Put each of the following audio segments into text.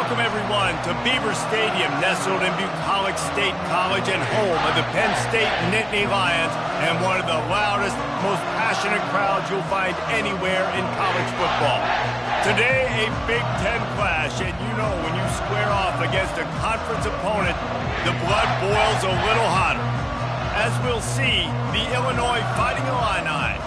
Welcome, everyone, to Beaver Stadium, nestled in Bucolic State College and home of the Penn State Nittany Lions, and one of the loudest, most passionate crowds you'll find anywhere in college football. Today, a Big Ten clash, and you know when you square off against a conference opponent, the blood boils a little hotter. As we'll see, the Illinois Fighting Illini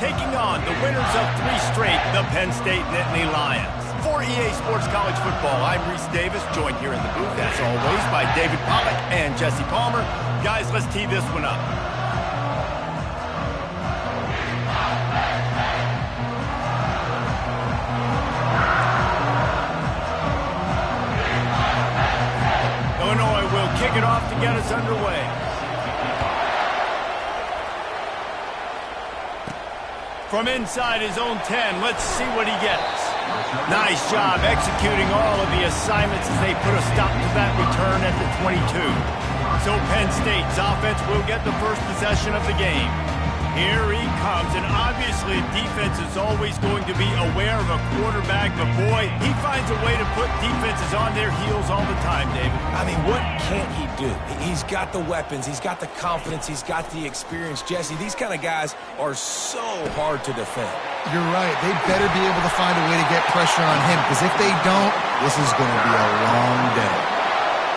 taking on the winners of 3 straight, the Penn State Nittany Lions. For EA Sports College Football, I'm Reese Davis, joined here in the booth, as always, by David Pollack and Jesse Palmer. Guys, let's tee this one up. Illinois will kick it off to get us underway. From inside his own 10, let's see what he gets. Nice job executing all of the assignments as they put a stop to that return at the 22. So Penn State's offense will get the first possession of the game. Here he comes, and obviously defense is always going to be aware of a quarterback, but boy, he finds a way to put defenses on their heels all the time, David. I mean, what can't he do? He's got the weapons, he's got the confidence, he's got the experience. Jesse, these kind of guys are so hard to defend. You're right. They better be able to find a way to get pressure on him, because if they don't, this is going to be a long day.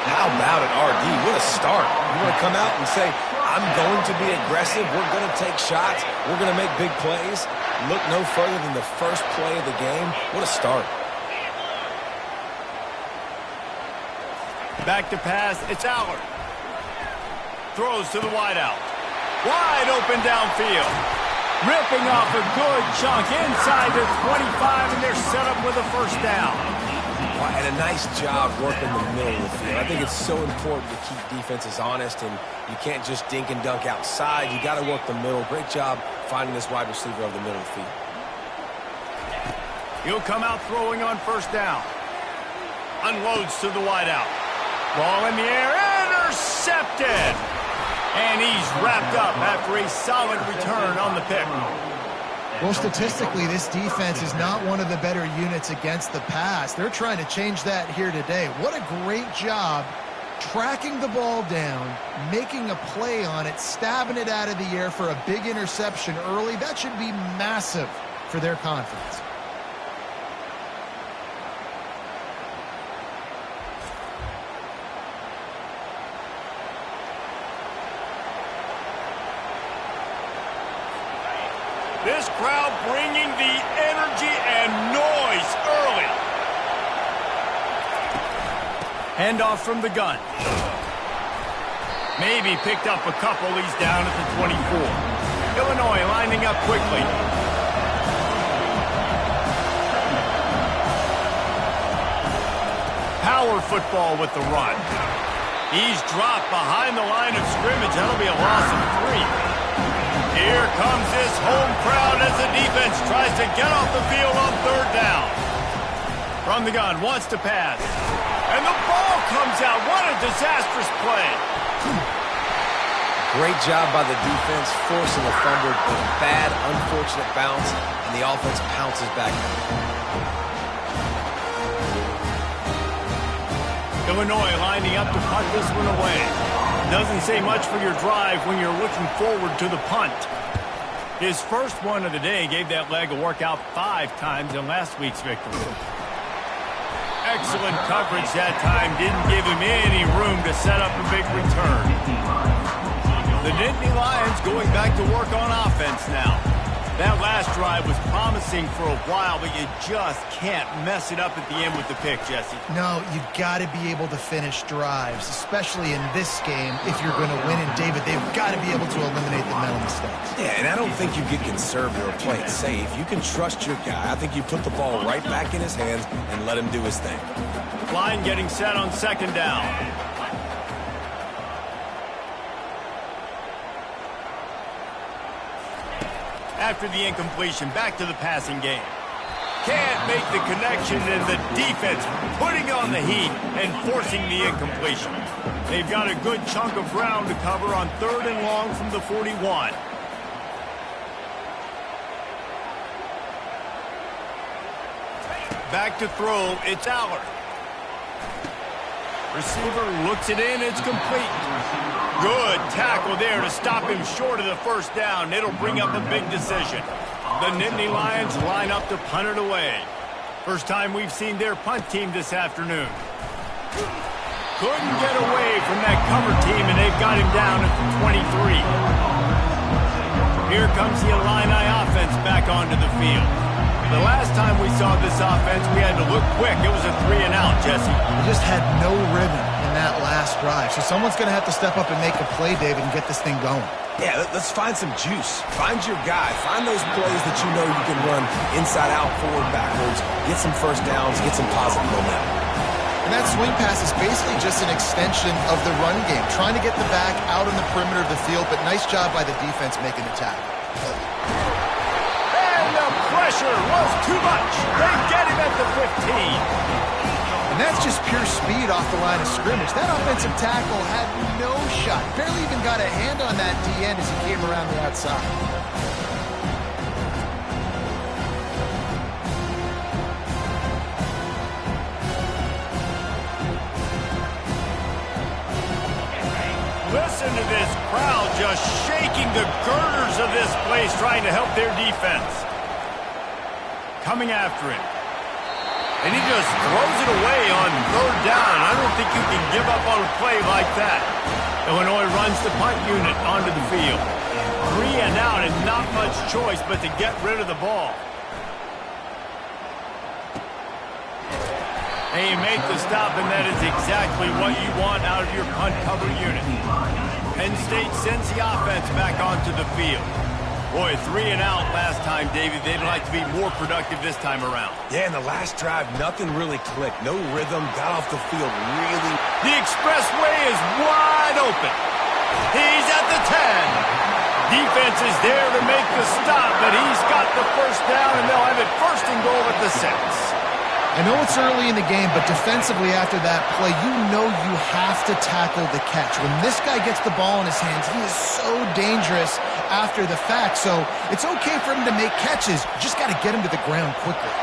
How about it, RD? What a start. You want to come out and say, I'm going to be aggressive, we're going to take shots, we're going to make big plays. Look no further than the first play of the game. What a start. Back to pass, it's Allard. Throws to the wideout. Wide open downfield. Ripping off a good chunk inside the 25, and they're set up with a first down. And a nice job working the middle of the field. I think it's so important to keep defenses honest, and you can't just dink and dunk outside. You got to work the middle. Great job finding this wide receiver of the middle of the field. He'll come out throwing on first down. Unloads to the wideout. Ball in the air, intercepted! And he's wrapped up after a solid return on the pick. Well, statistically, this defense is not one of the better units against the pass. They're trying to change that here today. What a great job tracking the ball down, making a play on it, stabbing it out of the air for a big interception early. That should be massive for their confidence. This crowd bringing the energy and noise early. Handoff from the gun. Maybe picked up a couple. He's down at the 24. Illinois lining up quickly. Power football with the run. He's dropped behind the line of scrimmage. That'll be a loss of 3. Here comes this home crowd as the defense tries to get off the field on third down. From the gun, wants to pass. And the ball comes out. What a disastrous play. Great job by the defense, forcing a fumble, but a bad, unfortunate bounce, and the offense pounces back. Illinois lining up to punt this one away. Doesn't say much for your drive when you're looking forward to the punt. His first one of the day gave that leg a workout 5 times in last week's victory. Excellent coverage that time. Didn't give him any room to set up a big return. The Nittany Lions going back to work on offense now. That last drive was promising for a while, but you just can't mess it up at the end with the pick, Jesse. No, you've got to be able to finish drives, especially in this game. If you're going to win, and David, they've got to be able to eliminate the mental mistakes. Yeah, and I don't think you get conservative or play it safe. You can trust your guy. I think you put the ball right back in his hands and let him do his thing. Line getting set on second down. After the incompletion, back to the passing game. Can't make the connection, and the defense putting on the heat and forcing the incompletion. They've got a good chunk of ground to cover on third and long from the 41. Back to throw, it's Allard. Receiver looks it in. It's complete. Good tackle there to stop him short of the first down. It'll bring up a big decision. The Nittany Lions line up to punt it away. First time we've seen their punt team this afternoon. Couldn't get away from that cover team, and they've got him down at the 23. Here comes the Illini offense back onto the field. The last time we saw this offense, we had to look quick. It was a 3-and-out, Jesse. They just had no rhythm in that last drive. So someone's going to have to step up and make a play, David, and get this thing going. Yeah, let's find some juice. Find your guy. Find those plays that you know you can run inside out, forward, backwards. Get some first downs. Get some positive momentum. And that swing pass is basically just an extension of the run game, trying to get the back out on the perimeter of the field, but nice job by the defense making the tackle. And the pressure was too much. They get him at the 15. And that's just pure speed off the line of scrimmage. That offensive tackle had no shot. Barely even got a hand on that D-end as he came around the outside. Listen to this crowd just shaking the girders of this place, trying to help their defense. Coming after it. And he just throws it away on third down. I don't think you can give up on a play like that. Illinois runs the punt unit onto the field. 3-and-out and not much choice but to get rid of the ball. And you make the stop, and that is exactly what you want out of your punt cover unit. Penn State sends the offense back onto the field. Boy, 3-and-out last time, David. They'd like to be more productive this time around. Yeah, in the last drive, nothing really clicked. No rhythm, got off the field really. The expressway is wide open. He's at the 10. Defense is there to make the stop, but he's got the first down, and they'll have it first and goal at the 6. I know it's early in the game, but defensively after that play, you know you have to tackle the catch. When this guy gets the ball in his hands, he is so dangerous after the fact. So it's okay for him to make catches. You just got to get him to the ground quickly.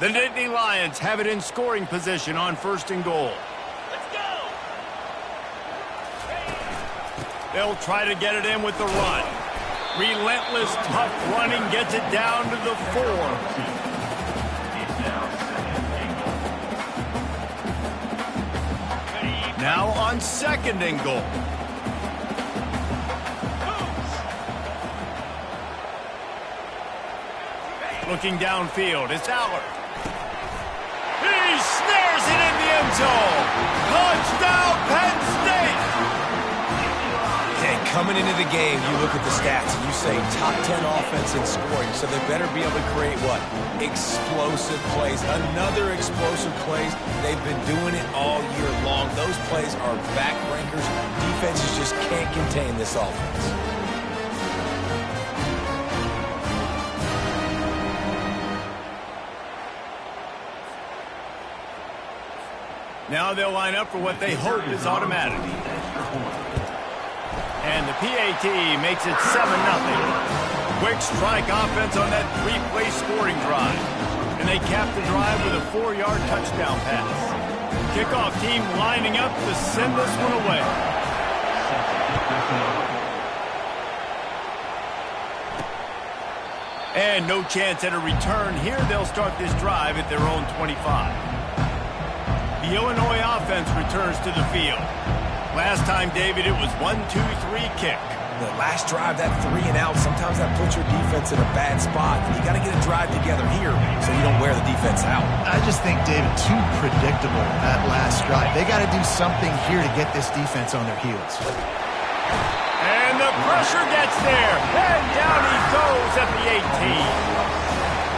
The Nittany Lions have it in scoring position on first and goal. Let's go! They'll try to get it in with the run. Relentless, tough running gets it down to the 4. Now on second and goal. Looking downfield, it's Aller. He snares it in the end zone. Touchdown, Penn State! And coming into the game, you look at the stats and you say top 10 offense in scoring, so they better be able to create what? Explosive plays. Another explosive plays. They've been doing it all year long. Those plays are backbreakers. Defenses just can't contain this offense. Now they'll line up for what they hope is automatic. And the PAT makes it 7-0. Quick strike offense on that 3-play scoring drive. And they cap the drive with a 4-yard touchdown pass. Kickoff team lining up to send this one away. And no chance at a return here. They'll start this drive at their own 25. The Illinois offense returns to the field. Last time, David, it was 1-2-3 kick. The last drive, that 3-and-out, sometimes that puts your defense in a bad spot. You got to get a drive together here so you don't wear the defense out. I just think, David, too predictable that last drive. They got to do something here to get this defense on their heels. And the pressure gets there. And down he goes at the 18.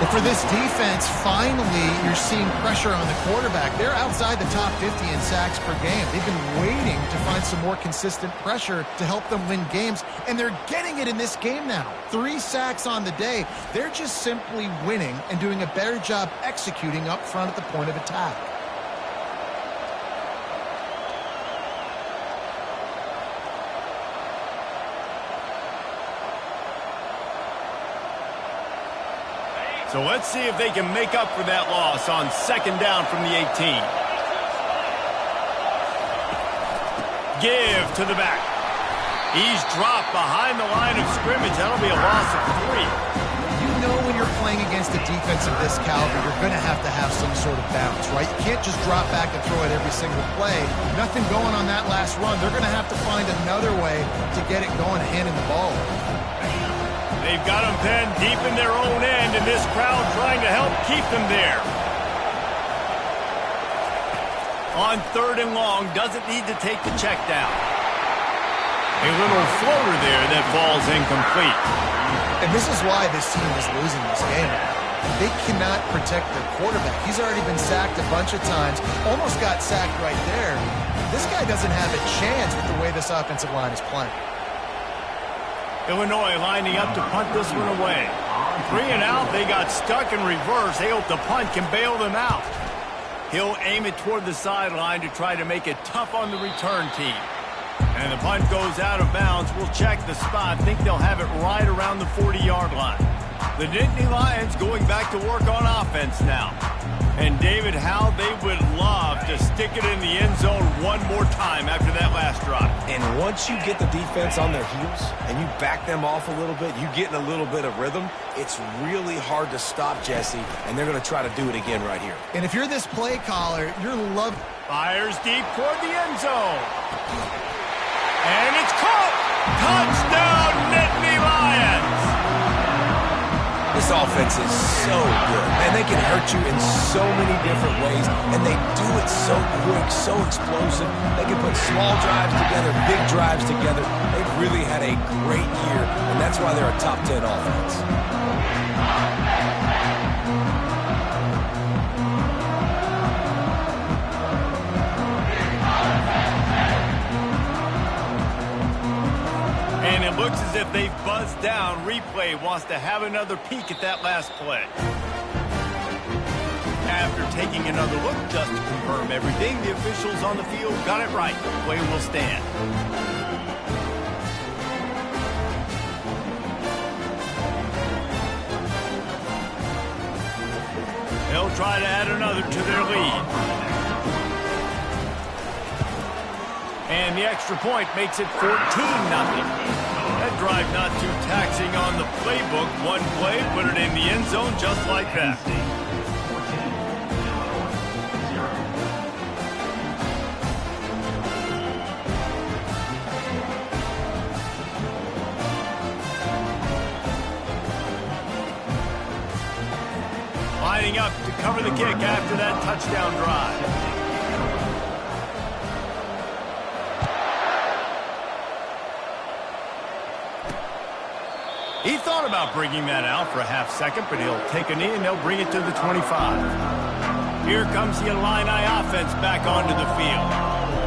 But for this defense, finally, you're seeing pressure on the quarterback. They're outside the top 50 in sacks per game. They've been waiting to find some more consistent pressure to help them win games, and they're getting it in this game now. 3 sacks on the day. They're just simply winning and doing a better job executing up front at the point of attack. So let's see if they can make up for that loss on second down from the 18. Give to the back. He's dropped behind the line of scrimmage. That'll be a loss of 3. You know when you're playing against a defense of this caliber, you're going to have some sort of bounce, right? You can't just drop back and throw it every single play. Nothing going on that last run. They're going to have to find another way to get it going, handing the ball. They've got them penned deep in their own end, and this crowd trying to help keep them there. On third and long, doesn't need to take the check down. A little floater there that falls incomplete. And this is why this team is losing this game. They cannot protect their quarterback. He's already been sacked a bunch of times, almost got sacked right there. This guy doesn't have a chance with the way this offensive line is playing. Illinois lining up to punt this one away. 3 and out, they got stuck in reverse. They hope the punt can bail them out. He'll aim it toward the sideline to try to make it tough on the return team. And the punt goes out of bounds. We'll check the spot. Think they'll have it right around the 40-yard line. The Nittany Lions going back to work on offense now. And David, how they would love to stick it in the end zone one more time after that last drive. And once you get the defense on their heels and you back them off a little bit, you get in a little bit of rhythm, it's really hard to stop, Jesse, and they're going to try to do it again right here. And if you're this play caller, you're loving. Fires deep toward the end zone. And it's caught! Touchdown, Nittany Lions! This offense is so good, and they can hurt you in so many different ways, and they do it so quick, so explosive. They can put small drives together, big drives together. They've really had a great year, and that's why they're a top 10 offense. And it looks as if they've buzzed down. Replay wants to have another peek at that last play. After taking another look just to confirm everything, the officials on the field got it right. Play will stand. They'll try to add another to their lead. And the extra point makes it 14-0. That drive not too taxing on the playbook. One play, put it in the end zone just like that. Lining up to cover the kick after that touchdown drive. He thought about bringing that out for a half second, but he'll take a knee and they'll bring it to the 25. Here comes the Illini offense back onto the field.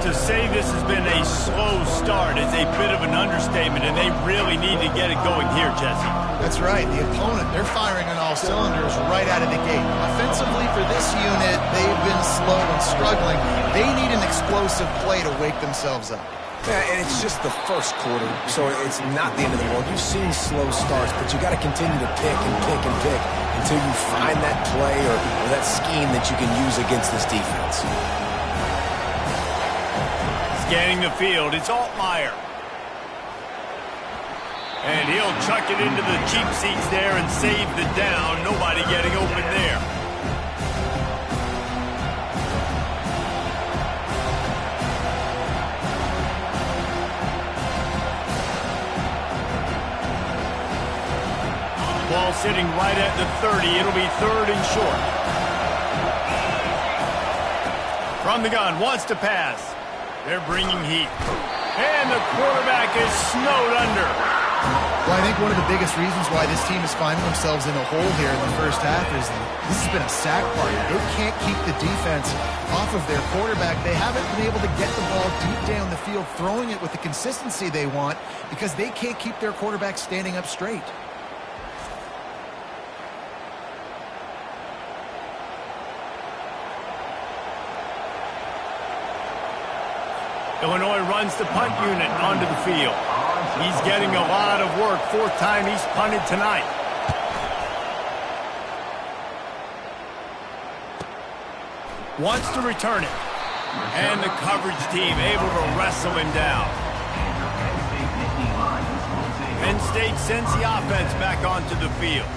To say this has been a slow start is a bit of an understatement, and they really need to get it going here, Jesse. That's right. The opponent, they're firing on all cylinders right out of the gate. Offensively for this unit, they've been slow and struggling. They need an explosive play to wake themselves up. Yeah, and it's just the first quarter, so it's not the end of the world. You've seen slow starts, but you got to continue to pick and pick and pick until you find that play or that scheme that you can use against this defense. Scanning the field, it's Altmaier. And he'll chuck it into the cheap seats there and save the down. Nobody getting open there. Ball sitting right at the 30. It'll be third and short. From the gun, wants to pass. They're bringing heat. And the quarterback is snowed under. Well, I think one of the biggest reasons why this team is finding themselves in a hole here in the first half is this has been a sack party. They can't keep the defense off of their quarterback. They haven't been able to get the ball deep down the field, throwing it with the consistency they want because they can't keep their quarterback standing up straight. Illinois runs the punt unit onto the field. He's getting a lot of work. Fourth time he's punted tonight. Wants to return it. And the coverage team able to wrestle him down. Penn State sends the offense back onto the field.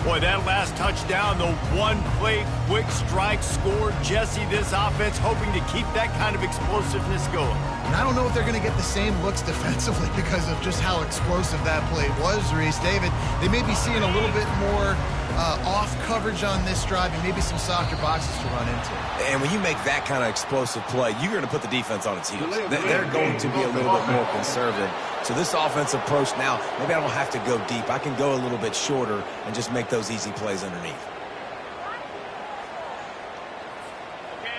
Boy, that last touchdown, the one-play quick strike score. Jesse, this offense hoping to keep that kind of explosiveness going. And I don't know if they're going to get the same looks defensively because of just how explosive that play was, Reese. David, they may be seeing a little bit more off coverage on this drive and maybe some softer boxes to run into. And when you make that kind of explosive play, you're going to put the defense on its heels. They're going to be a little bit more conservative. So this offensive approach now, maybe I don't have to go deep. I can go a little bit shorter and just make those easy plays underneath.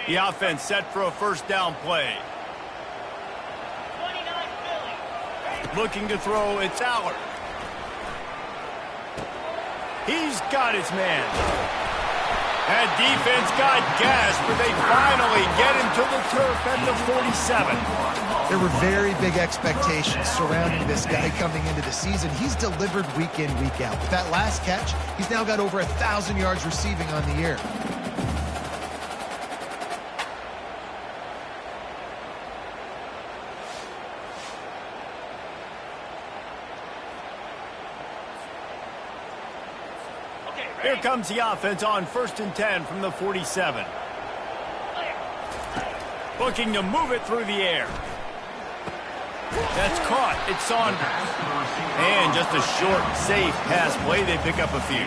The offense set for a first down play. Looking to throw, it's Allard. He's got his man. That defense got gas, but they finally get him to the turf at the 47. There were very big expectations surrounding this guy coming into the season. He's delivered week in, week out. With that last catch, he's now got over 1,000 yards receiving on the year. Here comes the offense on 1st and 10 from the 47. Looking to move it through the air. That's caught. It's Saunders. And just a short, safe pass play. They pick up a few.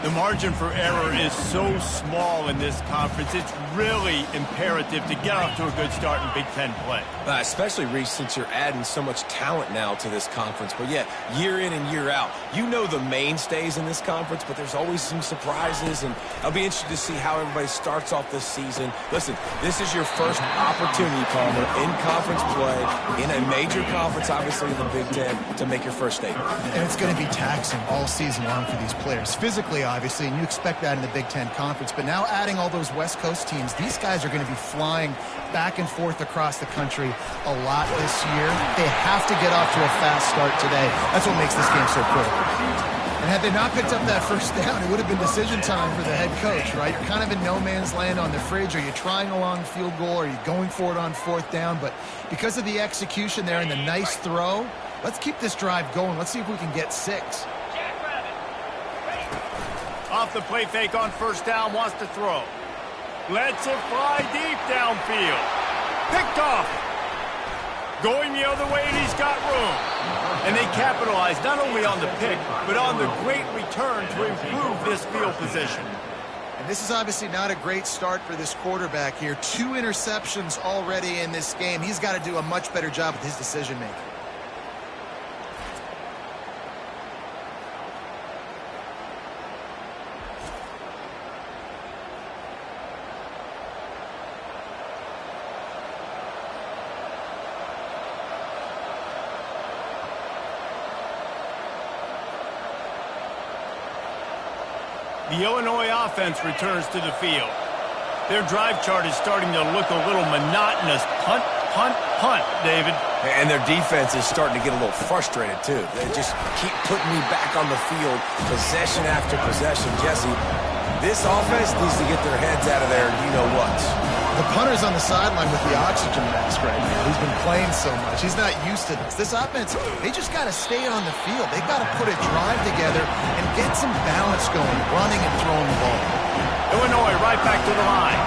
The margin for error is so small in this conference. It's really imperative to get off to a good start in Big Ten play. Especially, Reese, since you're adding so much talent now to this conference. But, yeah, year in and year out, you know the mainstays in this conference, but there's always some surprises. And I'll be interested to see how everybody starts off this season. Listen, this is your first opportunity, Palmer, in conference play, in a major conference, obviously in the Big Ten, to make your first statement. And it's going to be taxing all season long for these players. Physically, obviously, and you expect that in the Big Ten Conference. But now adding all those West Coast teams, these guys are going to be flying back and forth across the country a lot this year. They have to get off to a fast start today. That's what makes this game so critical. And had they not picked up that first down, it would have been decision time for the head coach, right? You're kind of in no man's land on the fridge. Are you trying a long field goal? Are you going for it on 4th down? But because of the execution there and the nice throw, let's keep this drive going. Let's see if we can get 6. Off the play fake on 1st down, wants to throw. Lets it fly deep downfield. Picked off. Going the other way, and he's got room. And they capitalize not only on the pick, but on the great return to improve this field position. And this is obviously not a great start for this quarterback here. 2 interceptions already in this game. He's got to do a much better job with his decision-making. The Illinois offense returns to the field. Their drive chart is starting to look a little monotonous. Punt, punt, punt, David. And their defense is starting to get a little frustrated, too. They just keep putting me back on the field, possession after possession. Jesse, this offense needs to get their heads out of there, you know what. The punter's on the sideline with the oxygen mask right now. He's been playing so much. He's not used to this. This offense, they just got to stay on the field. They've got to put a drive together and get some balance going, running and throwing the ball. Illinois right back to the line.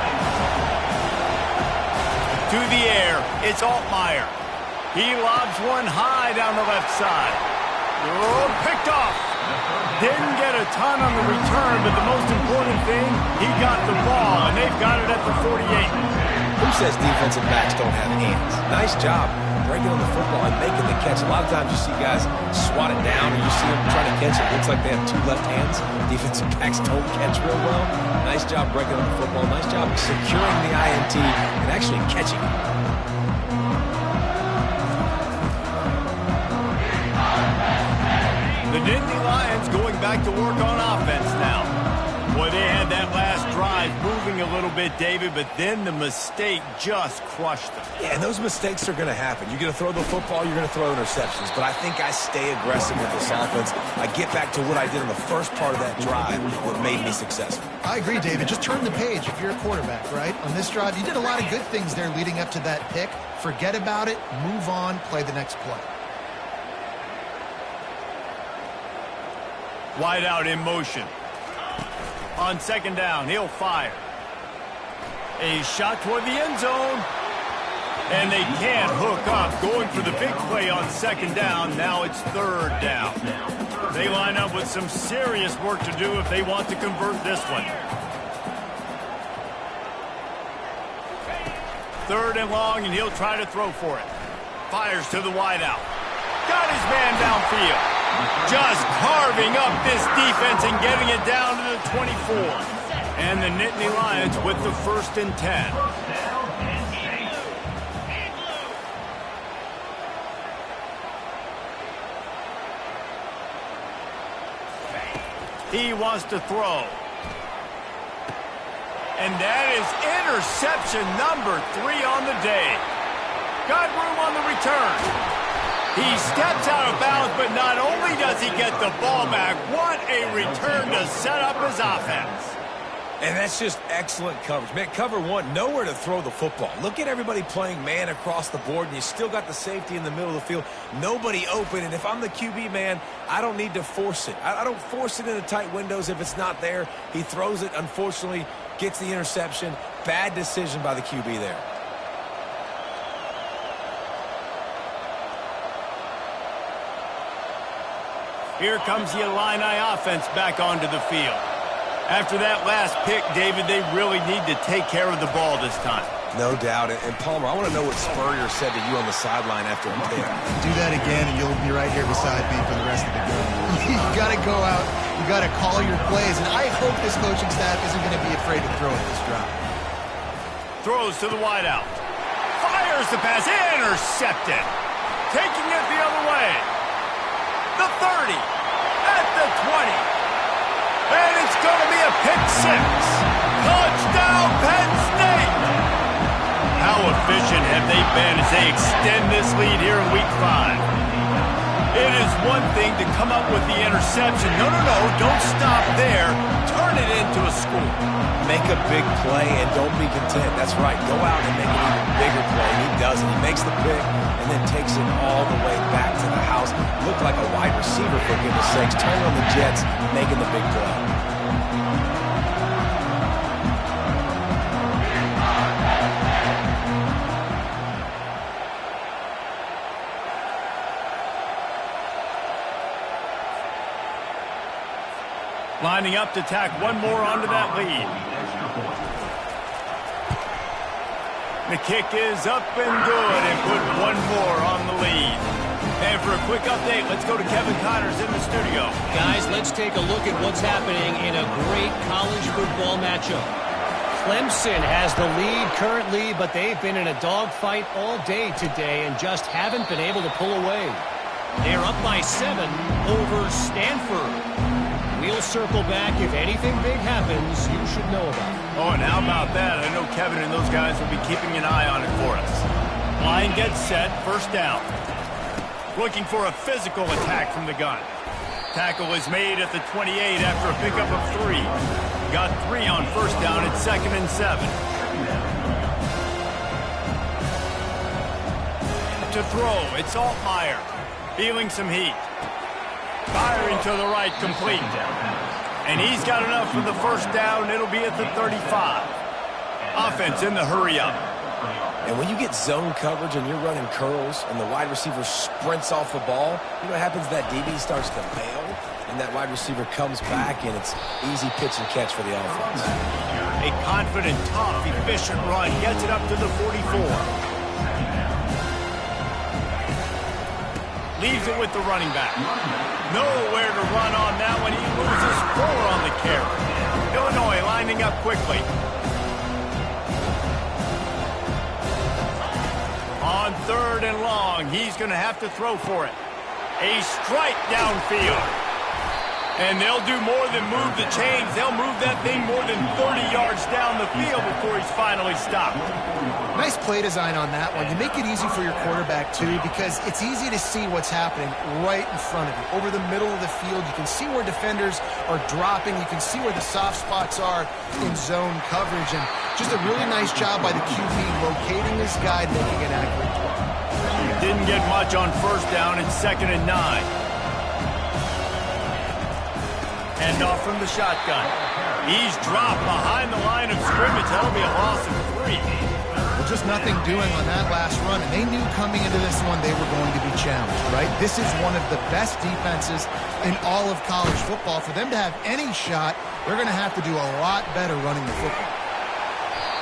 To the air, it's Altmaier. He lobs one high down the left side. Oh, picked off. Didn't get a ton on the return, but the most important thing, he got the ball, and they've got it at the 48. Who says defensive backs don't have hands? Nice job breaking on the football and making the catch. A lot of times you see guys swat it down, and you see them trying to catch it. It looks like they have 2 left hands. Defensive backs don't catch real well. Nice job breaking on the football. Nice job securing the INT and actually catching it. The Nittany Lions going back to work on offense now. Boy, they had that last drive moving a little bit. bit, David, but then the mistake just crushed them. Yeah, and those mistakes are going to happen. You're going to throw the football, you're going to throw interceptions. But I think I stay aggressive with this offense. I get back to what I did in the first part of that drive that made me successful. I agree, David. Just turn the page if you're a quarterback, right? On this drive, you did a lot of good things there leading up to that pick. Forget about it, move on, play the next play. Wide out in motion. On second down, he'll fire. A shot toward the end zone. And they can't hook up. Going for the big play on second down. Now it's third down. They line up with some serious work to do if they want to convert this one. Third and long, and he'll try to throw for it. Fires to the wide out. Got his man downfield. Just carving up this defense and getting it down to the 24. And the Nittany Lions with the 1st and 10. He wants to throw. And that is interception number 3 on the day. Got room on the return. He steps out of bounds, but not only does he get the ball back, what a return to set up his offense. And that's just excellent coverage. Man, cover one, nowhere to throw the football. Look at everybody playing man across the board, and you still got the safety in the middle of the field. Nobody open, and if I'm the QB, man, I don't need to force it. I don't force it into tight windows if it's not there. He throws it, unfortunately, gets the interception. Bad decision by the QB there. Here comes the Illini offense back onto the field. After that last pick, David, they really need to take care of the ball this time. No doubt. And Palmer, I want to know what Spurrier said to you on the sideline after a pick. Do that again, and you'll be right here beside me for the rest of the game. You got to go out. You got to call your plays, and I hope this coaching staff isn't going to be afraid to throw at this drive. Throws to the wideout. Fires the pass. Intercepted. Taking it the other way. The 30. At the 20. And it's going to be a pick 6. Touchdown, Penn State. How efficient have they been as they extend this lead here in Week 5? It is one thing to come up with the interception. No, don't stop there. Turn it into a score. Make a big play and don't be content. That's right. Go out and make an even bigger play. He does it. He makes the pick and then takes it all the way back to the house. Looked like a wide receiver, for goodness sakes. Turning on the Jets, making the big play. Lining up to tack one more onto that lead. The kick is up and good and put one more on the lead. And for a quick update, let's go to Kevin Connors in the studio. Guys, let's take a look at what's happening in a great college football matchup. Clemson has the lead currently, but they've been in a dogfight all day today and just haven't been able to pull away. They're up by 7 over Stanford. We'll circle back. If anything big happens, you should know about it. Oh, and how about that? I know Kevin and those guys will be keeping an eye on it for us. Line gets set, first down. Looking for a physical attack from the gun. Tackle is made at the 28 after a pickup of 3. Got 3 on first down at 2nd and 7. To throw, it's Altmaier. Feeling some heat. Firing to the right, complete. And he's got enough for the first down. It'll be at the 35. Offense in the hurry up. And when you get zone coverage and you're running curls and the wide receiver sprints off the ball, you know what happens? That DB starts to bail, and that wide receiver comes back, and it's easy pitch and catch for the offense. A confident, tough, efficient run gets it up to the 44. Leaves it with the running back. Nowhere to run on that one. He loses 4 on the carry. Illinois lining up quickly. On 3rd and long, he's going to have to throw for it. A strike downfield. And they'll do more than move the chains. They'll move that thing more than 30 yards down the field before he's finally stopped. Nice play design on that one. You make it easy for your quarterback, too, because it's easy to see what's happening right in front of you. Over the middle of the field, you can see where defenders are dropping. You can see where the soft spots are in zone coverage. And just a really nice job by the QB locating this guy, making an accurate throw. Didn't get much on first down. It's 2nd and 9. Hand off from the shotgun. He's dropped behind the line of scrimmage. That'll be a loss of 3. Well, just nothing doing on that last run. And they knew coming into this one they were going to be challenged, right? This is one of the best defenses in all of college football. For them to have any shot, they're going to have to do a lot better running the football.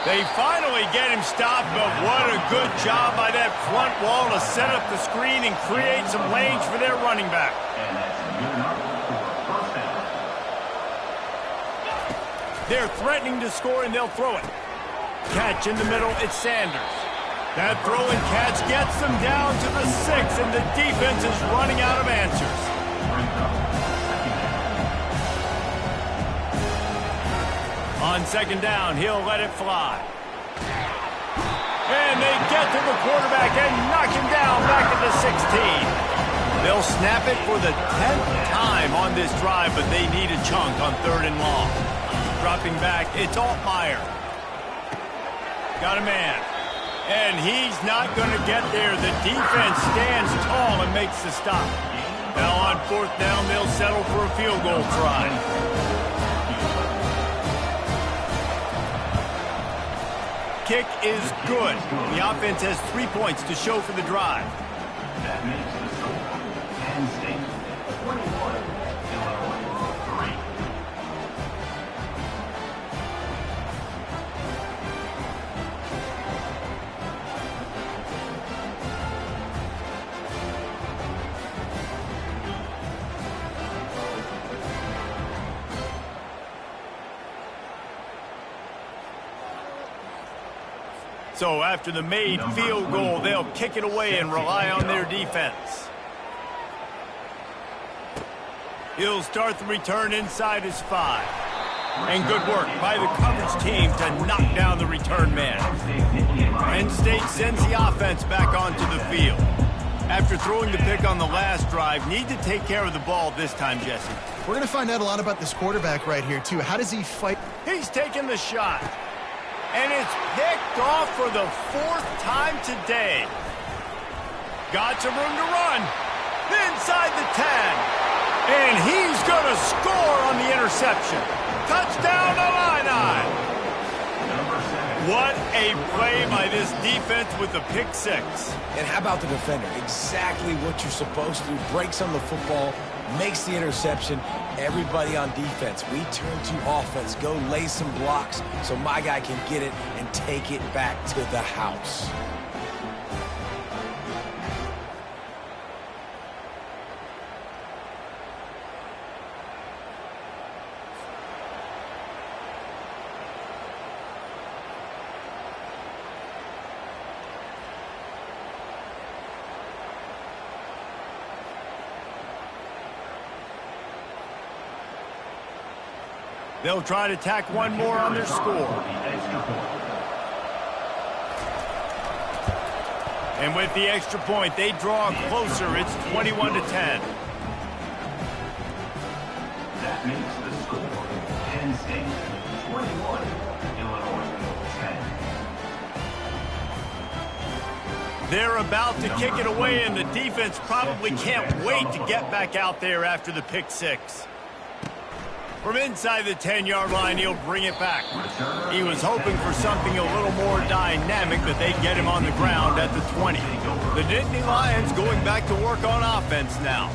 They finally get him stopped, but what a good job by that front wall to set up the screen and create some lanes for their running back. They're threatening to score, and they'll throw it. Catch in the middle, it's Sanders. That throw and catch gets them down to the 6, and the defense is running out of answers. On 2nd down, he'll let it fly. And they get to the quarterback and knock him down back at the 16. They'll snap it for the 10th time on this drive, but they need a chunk on 3rd and long. Dropping back, it's Altmaier. Got a man. And he's not going to get there. The defense stands tall and makes the stop. Now on 4th down, they'll settle for a field goal try. Kick is good. The offense has 3 points to show for the drive. That makes the score Penn State 21, Illinois 3. So after the made field goal, they'll kick it away and rely on their defense. He'll start the return inside his 5. And good work by the coverage team to knock down the return man. Penn State sends the offense back onto the field. After throwing the pick on the last drive, need to take care of the ball this time, Jesse. We're going to find out a lot about this quarterback right here, too. How does he fight? He's taking the shot. And it's picked off for the 4th time today. Got some room to run. Inside the 10. And he's going to score on the interception. Touchdown, Illini. What a play by this defense with the pick 6. And how about the defender? Exactly what you're supposed to do. Breaks on the football, makes the interception. Everybody on defense, we turn to offense. Go lay some blocks so my guy can get it and take it back to the house. They'll try to tack one more on their score. And with the extra point, they draw closer. It's 21-10. That makes the score Penn State 21, Illinois 10. They're about to kick it away, and the defense probably can't wait to get back out there after the pick 6. From inside the 10-yard line, he'll bring it back. He was hoping for something a little more dynamic, but they get him on the ground at the 20. The Nittany Lions going back to work on offense now.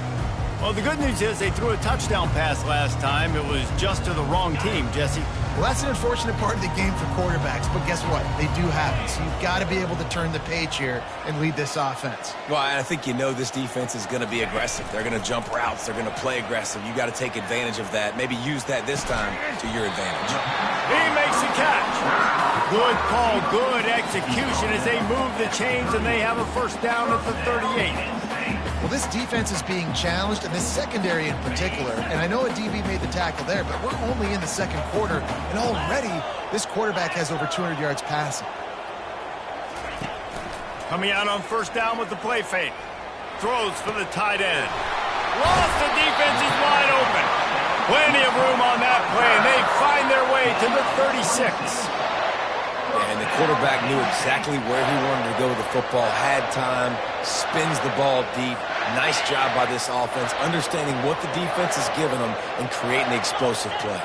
Well, the good news is they threw a touchdown pass last time. It was just to the wrong team, Jesse. Well, that's an unfortunate part of the game for quarterbacks, but guess what? They do happen. So you've got to be able to turn the page here and lead this offense. Well, I think you know this defense is going to be aggressive. They're going to jump routes. They're going to play aggressive. You got to take advantage of that. Maybe use that this time to your advantage. He makes the catch. Good call, good execution as they move the chains, and they have a first down at the 38. Well, this defense is being challenged, and this secondary in particular. And I know a DB made the tackle there, but we're only in the second quarter, and already this quarterback has over 200 yards passing. Coming out on first down with the play fake. Throws for the tight end. Lost, the defense is wide open. Plenty of room on that play, and they find their way to the 36. And the quarterback knew exactly where he wanted to go with the football, had time, spins the ball deep. Nice job by this offense, understanding what the defense is giving them and creating the explosive play.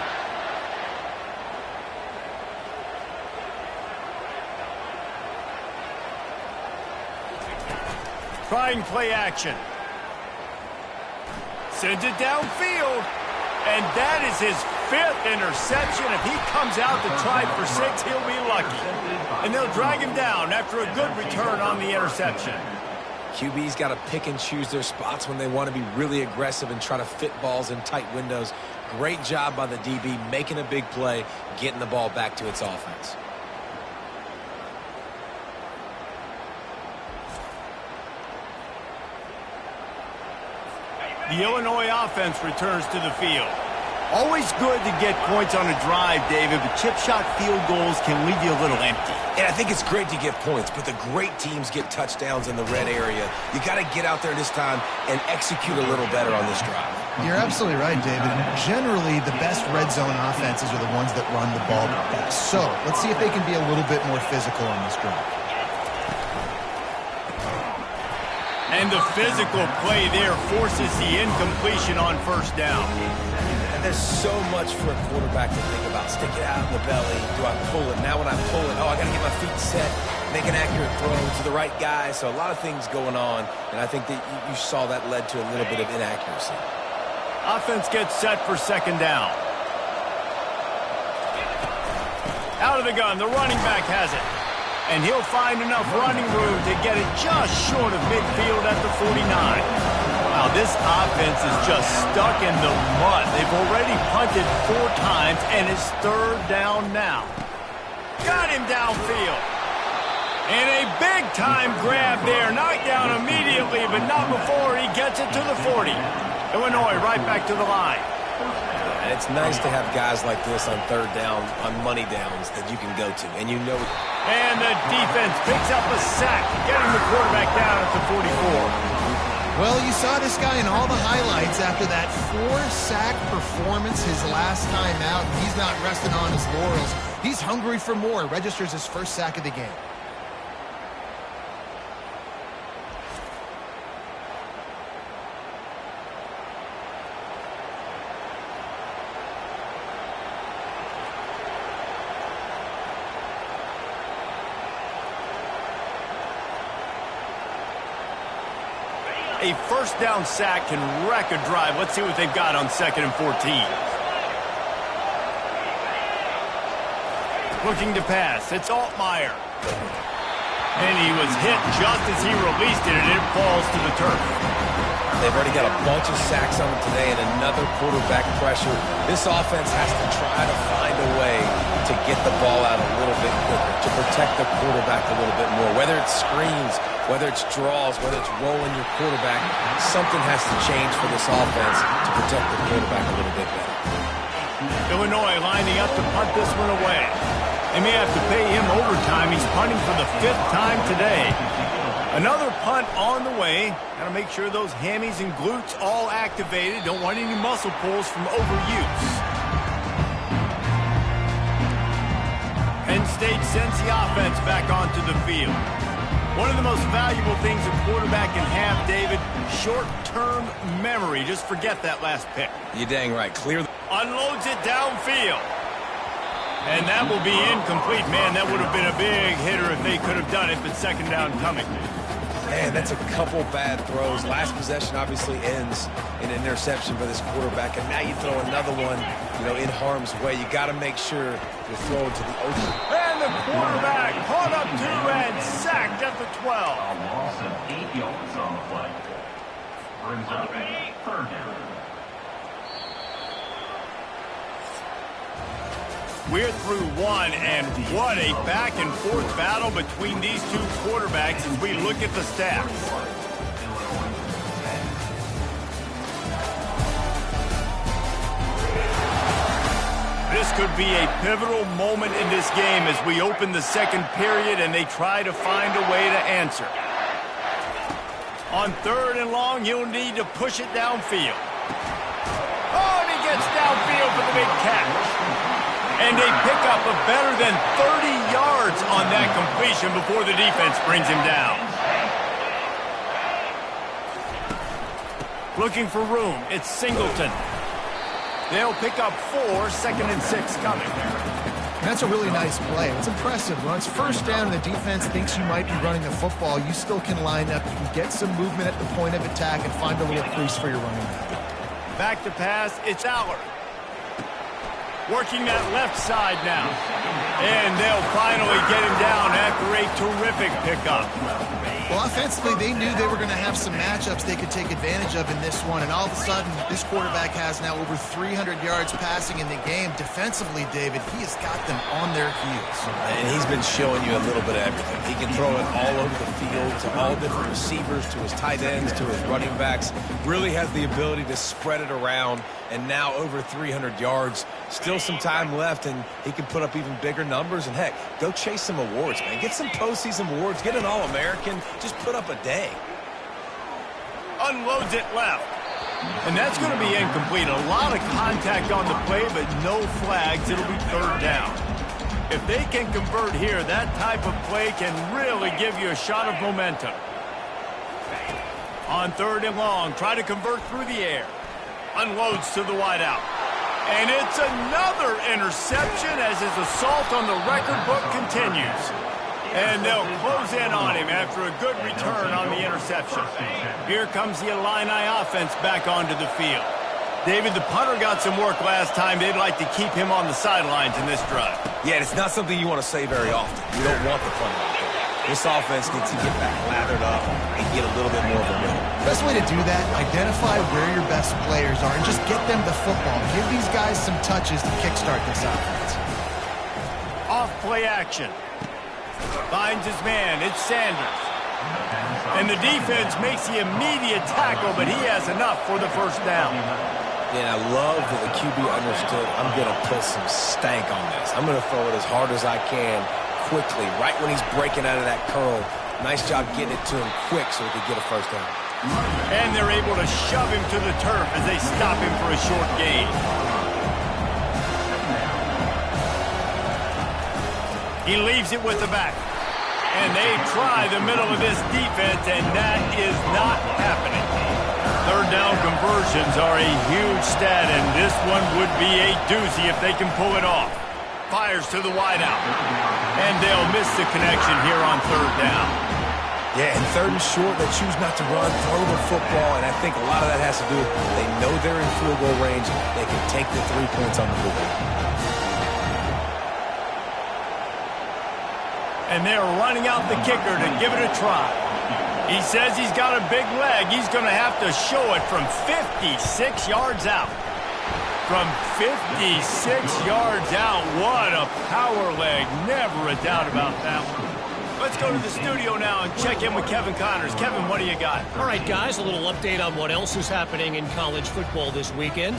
Trying play action. Sends it downfield. And that is his 5th interception. If he comes out to try for 6, he'll be lucky. And they'll drag him down after a good return on the interception. QB's got to pick and choose their spots when they want to be really aggressive and try to fit balls in tight windows. Great job by the DB making a big play, getting the ball back to its offense. The Illinois offense returns to the field. Always good to get points on a drive, David, but chip shot field goals can leave you a little empty. And I think it's great to get points, but the great teams get touchdowns in the red area. You got to get out there this time and execute a little better on this drive. You're absolutely right, David. Generally, the best red zone offenses are the ones that run the ball best. So let's see if they can be a little bit more physical on this drive. And the physical play there forces the incompletion on first down. And there's so much for a quarterback to think about. Stick it out in the belly. Do I pull it? Now when I pull it, I got to get my feet set, make an accurate throw to the right guy. So a lot of things going on, and I think that you saw that led to a little bit of inaccuracy. Offense gets set for second down. Out of the gun, the running back has it. And he'll find enough running room to get it just short of midfield at the 49. Wow, this offense is just stuck in the mud. They've already punted 4 times, and it's 3rd down now. Got him downfield. And a big-time grab there. Knocked down immediately, but not before he gets it to the 40. Illinois right back to the line. And it's nice to have guys like this on 3rd down, on money downs that you can go to. And you know. And the defense picks up a sack, getting the quarterback down at the 44. Well, you saw this guy in all the highlights after that 4-sack performance his last time out. And he's not resting on his laurels. He's hungry for more. Registers his 1st sack of the game. A first down sack can wreck a drive. Let's see what they've got on 2nd and 14. Looking to pass. It's Altmaier. And he was hit just as he released it, and it falls to the turf. They've already got a bunch of sacks on them today and another quarterback pressure. This offense has to try to find a way to get the ball out a little bit quicker, to protect the quarterback a little bit more. Whether it's screens, whether it's draws, whether it's rolling your quarterback, something has to change for this offense to protect the quarterback a little bit better. Illinois lining up to punt this one away. They may have to pay him overtime. He's punting for the 5th time today. Another punt on the way. Got to make sure those hammies and glutes all activated. Don't want any muscle pulls from overuse. Penn State sends the offense back onto the field. One of the most valuable things a quarterback can have, David, short-term memory. Just forget that last pick. You're dang right. Unloads it downfield. And that will be incomplete. Man, that would have been a big hitter if they could have done it, but 2nd down coming. Man, that's a couple bad throws. Last possession obviously ends in an interception by this quarterback, and now you throw another one, in harm's way. You got to make sure you're throwing to the open. And the quarterback caught up to and sacked at the 12. A loss of 8 yards on the play. Brings up a third down. We're through one, and what a back-and-forth battle between these two quarterbacks as we look at the stats. This could be a pivotal moment in this game as we open the second period and they try to find a way to answer. On 3rd and long, he'll need to push it downfield. Oh, and he gets downfield for the big catch. And they pick up a better than 30 yards on that completion before the defense brings him down. Looking for room, it's Singleton. They'll pick up 4, 2nd and 6 coming. That's a really nice play. It's impressive. When it's first down and the defense thinks you might be running the football, you still can line up. You can get some movement at the point of attack and find a little crease for your running back. Back to pass, it's Aller. Working that left side now. And they'll finally get him down after a terrific pickup. Well, offensively, they knew they were going to have some matchups they could take advantage of in this one. And all of a sudden, this quarterback has now over 300 yards passing in the game. Defensively, David, he has got them on their heels. And he's been showing you a little bit of everything. He can throw it all over the field to all different receivers, to his tight ends, to his running backs. Really has the ability to spread it around. And now over 300 yards. Still some time left, and he can put up even bigger numbers. And, heck, go chase some awards, man. Get some postseason awards. Get an All-American. Just put up a day. Unloads it left. And that's going to be incomplete. A lot of contact on the play, but no flags. It'll be 3rd down. If they can convert here, that type of play can really give you a shot of momentum. On 3rd and long, try to convert through the air. Unloads to the wideout. And it's another interception as his assault on the record book continues. And they'll close in on him after a good return on the interception. Here comes the Illini offense back onto the field. David, the punter got some work last time. They'd like to keep him on the sidelines in this drive. Yeah, it's not something you want to say very often. You don't want the punter out there. This offense needs to get back lathered up and get a little bit more of a rhythm. Best way to do that, identify where your best players are and just get them the football. Give these guys some touches to kickstart this offense. Off play action. Finds his man. It's Sanders. And the defense makes the immediate tackle, but he has enough for the 1st down. Yeah, I love that the QB understood I'm going to put some stank on this. I'm going to throw it as hard as I can quickly, right when he's breaking out of that curl. Nice job getting it to him quick so he could get a 1st down. And they're able to shove him to the turf as they stop him for a short gain. He leaves it with the back. And they try the middle of this defense, and that is not happening. 3rd down conversions are a huge stat, and this one would be a doozy if they can pull it off. Fires to the wideout. And they'll miss the connection here on 3rd down. Yeah, and 3rd and short, they choose not to run, throw the football, and I think a lot of that has to do with they know they're in field goal range. They can take the 3 points on the board. And they're running out the kicker to give it a try. He says he's got a big leg. He's going to have to show it from 56 yards out. From 56 yards out, what a power leg. Never a doubt about that one. Let's go to the studio now and check in with Kevin Connors. Kevin, what do you got? All right, guys, a little update on what else is happening in college football this weekend.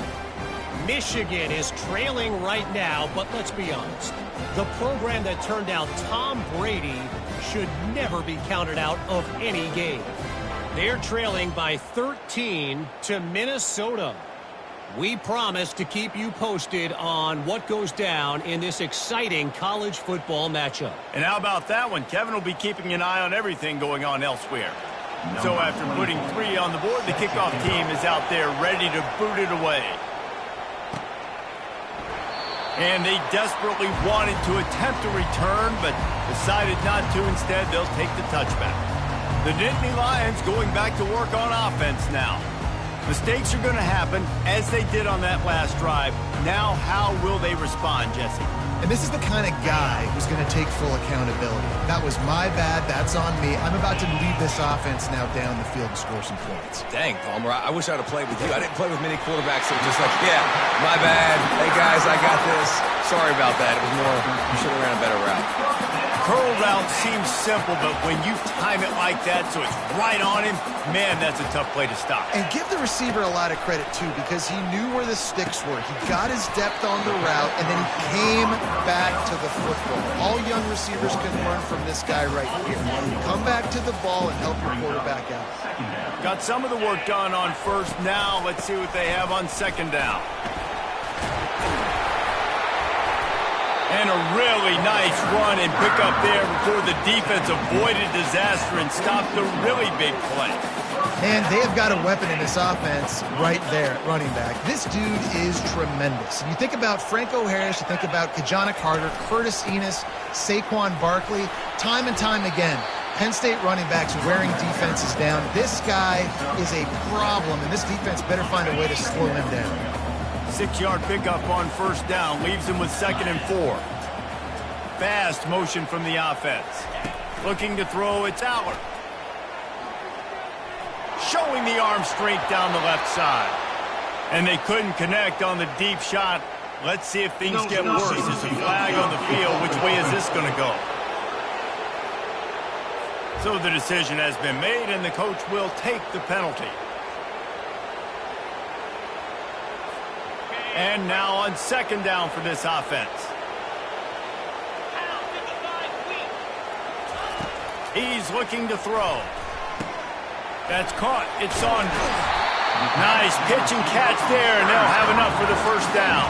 Michigan is trailing right now, but let's be honest. The program that turned out Tom Brady should never be counted out of any game. They're trailing by 13 to Minnesota. We promise to keep you posted on what goes down in this exciting college football matchup. And how about that one? Kevin will be keeping an eye on everything going on elsewhere. So after putting 3 on the board, the kickoff team is out there ready to boot it away. And they desperately wanted to attempt a return, but decided not to. Instead, they'll take the touchback. The Nittany Lions going back to work on offense now. Mistakes are going to happen, as they did on that last drive. Now, how will they respond, Jesse? And this is the kind of guy who's going to take full accountability. That was my bad. That's on me. I'm about to lead this offense now down the field and score some points. Dang, Palmer, I wish I'd have played with you. I didn't play with many quarterbacks that were just like, yeah, my bad. Hey, guys, I got this. Sorry about that. It was more, you should have ran a better route. Curl route seems simple, but when you time it like that so it's right on him, man, that's a tough play to stop. And give the receiver a lot of credit, too, because he knew where the sticks were. He got his depth on the route, and then he came back to the football. All young receivers can learn from this guy right here. Come back to the ball and help your quarterback out. Got some of the work done on first. Now let's see what they have on second down. And a really nice run and pick up there before the defense avoided disaster and stopped a really big play. Man, they have got a weapon in this offense right there at running back. This dude is tremendous. And you think about Franco Harris, you think about Kajana Carter, Curtis Enos, Saquon Barkley, time and time again. Penn State running backs wearing defenses down. This guy is a problem, and this defense better find a way to slow him down. 6-yard pickup on first down leaves him with 2nd and 4. Fast motion from the offense. Looking to throw, it's Aller. Showing the arm strength down the left side. And they couldn't connect on the deep shot. Let's see if things get worse. There's a flag on the field. Which way is this going to go? So the decision has been made, and the coach will take the penalty. And now on second down for this offense. He's looking to throw. That's caught. It's on. Nice pitch and catch there, and they'll have enough for the first down.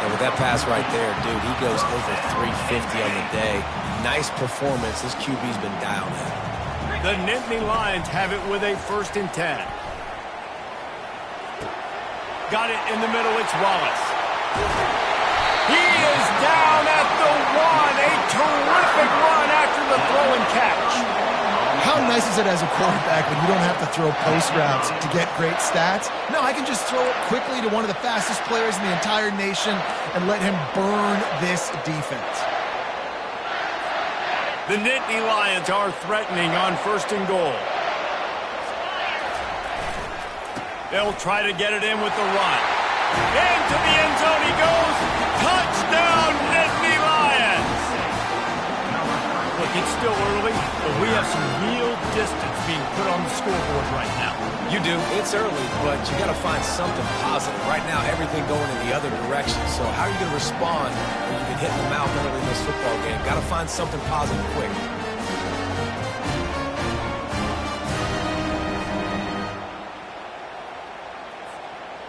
And with that pass right there, dude, he goes over 350 on the day. Nice performance. This QB's been dialed in. The Nittany Lions have it with a 1st and 10. Got it in the middle. It's Wallace. He is down at the 1. A terrific run after the throw and catch. How nice is it as a quarterback when you don't have to throw post routes to get great stats? No, I can just throw it quickly to one of the fastest players in the entire nation and let him burn this defense. The Nittany Lions are threatening on 1st and goal. They'll try to get it in with the run. Into the end zone he goes. Touchdown, Nittany Lions! Look, it's still early, but we have some real distance being put on the scoreboard right now. You do. It's early, but you got to find something positive. Right now, everything going in the other direction. So how are you going to respond when you've been hitting the mouth early in this football game? Got to find something positive quick.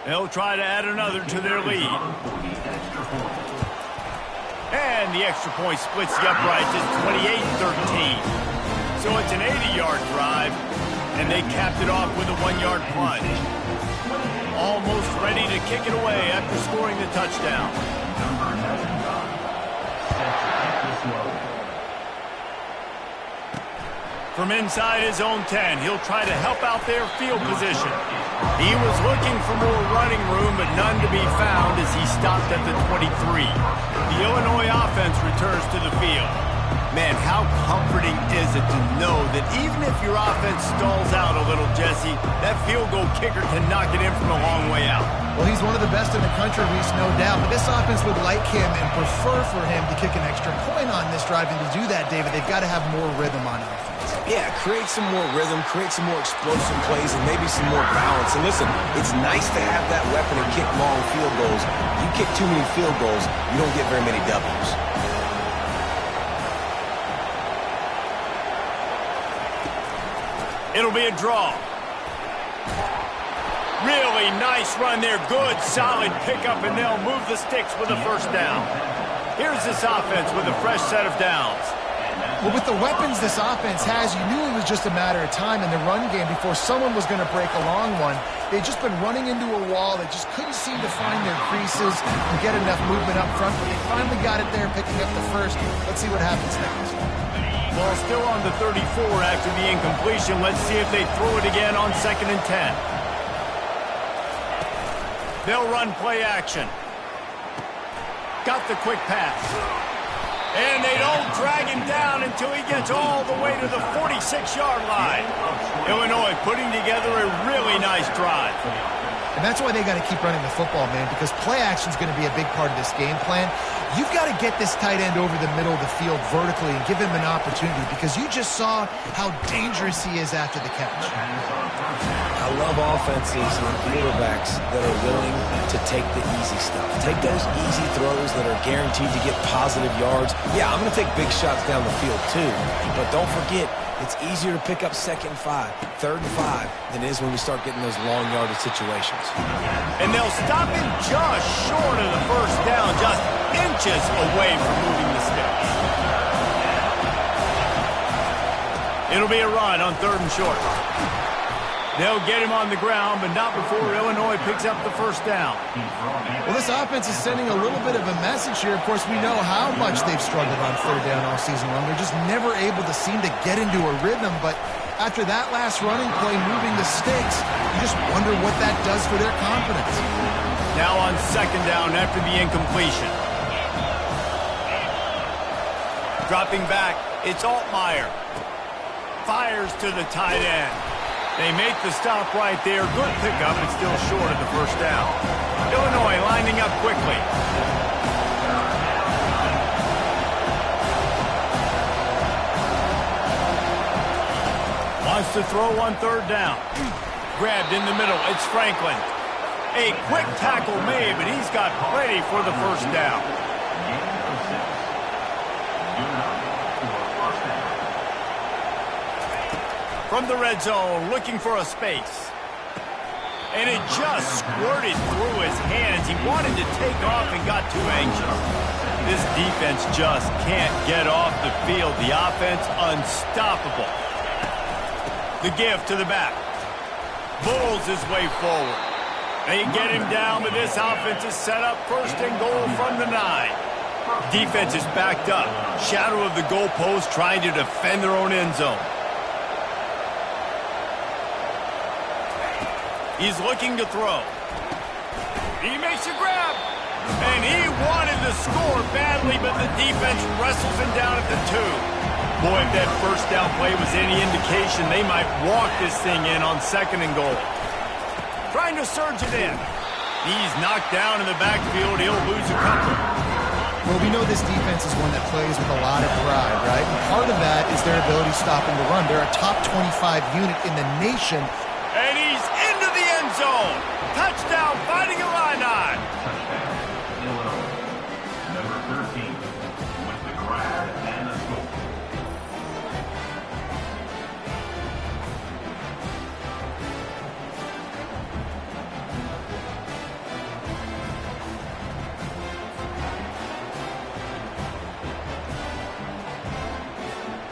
They'll try to add another to their lead. And the extra point splits the uprights. It's 28-13. So it's an 80-yard drive, and they capped it off with a 1-yard plunge. Almost ready to kick it away after scoring the touchdown. From inside his own 10, he'll try to help out their field position. He was looking for more running room, but none to be found as he stopped at the 23. The Illinois offense returns to the field. Man, how comforting is it to know that even if your offense stalls out a little, Jesse, that field goal kicker can knock it in from a long way out. Well, he's one of the best in the country, Reese, no doubt. But this offense would like him and prefer for him to kick an extra point on this drive. And to do that, David, they've got to have more rhythm on offense. Yeah, create some more rhythm, create some more explosive plays, and maybe some more balance. And listen, it's nice to have that weapon and kick long field goals. You kick too many field goals, you don't get very many W's. It'll be a draw. Really nice run there. Good, solid pickup, and they'll move the sticks with a first down. Here's this offense with a fresh set of downs. Well, with the weapons this offense has, you knew it was just a matter of time in the run game before someone was going to break a long one. They'd just been running into a wall. They just couldn't seem to find their creases and get enough movement up front, but they finally got it there, picking up the first. Let's see what happens next. Ball still on the 34 after the incompletion. Let's see if they throw it again on 2nd and 10. They'll run play action. Got the quick pass. And they don't drag him down until he gets all the way to the 46-yard line. Illinois putting together a really nice drive. And that's why they got to keep running the football, man, because play action is going to be a big part of this game plan. You've got to get this tight end over the middle of the field vertically and give him an opportunity, because you just saw how dangerous he is after the catch. I love offenses and quarterbacks that are willing to take the easy stuff. Take those easy throws that are guaranteed to get positive yards. Yeah, I'm going to take big shots down the field too, but don't forget, it's easier to pick up 2nd and 5, 3rd and 5 than it is when we start getting those long yardage situations. And they'll stop him just short of the first down, just inches away from moving the sticks. It'll be a run on 3rd and short. They'll get him on the ground, but not before Illinois picks up the first down. Well, this offense is sending a little bit of a message here. Of course, we know how much they've struggled on 3rd down all season long. They're just never able to seem to get into a rhythm, but after that last running play, moving the sticks, you just wonder what that does for their confidence. Now on 2nd down after the incompletion. Dropping back, it's Altmaier. Fires to the tight end. They make the stop right there. Good pickup, but still short of the first down. Illinois lining up quickly. Wants to throw on 3rd down. Grabbed in the middle. It's Franklin. A quick tackle made, but he's got plenty for the first down. From the red zone, looking for a space. And it just squirted through his hands. He wanted to take off and got too anxious. This defense just can't get off the field. The offense unstoppable. The give to the back. Bulls his way forward. They get him down, but this offense is set up 1st and goal from the 9. Defense is backed up. Shadow of the goalpost, trying to defend their own end zone. He's looking to throw. He makes a grab. And he wanted to score badly, but the defense wrestles him down at the 2. Boy, if that first down play was any indication, they might walk this thing in on 2nd and goal. Trying to surge it in. He's knocked down in the backfield. He'll lose a couple. Well, we know this defense is one that plays with a lot of pride, right? And part of that is their ability stopping the run. They're a top 25 unit in the nation. And he's into the end zone. Touchdown, Fighting Illini. Illinois, number 13, with the grab and the score.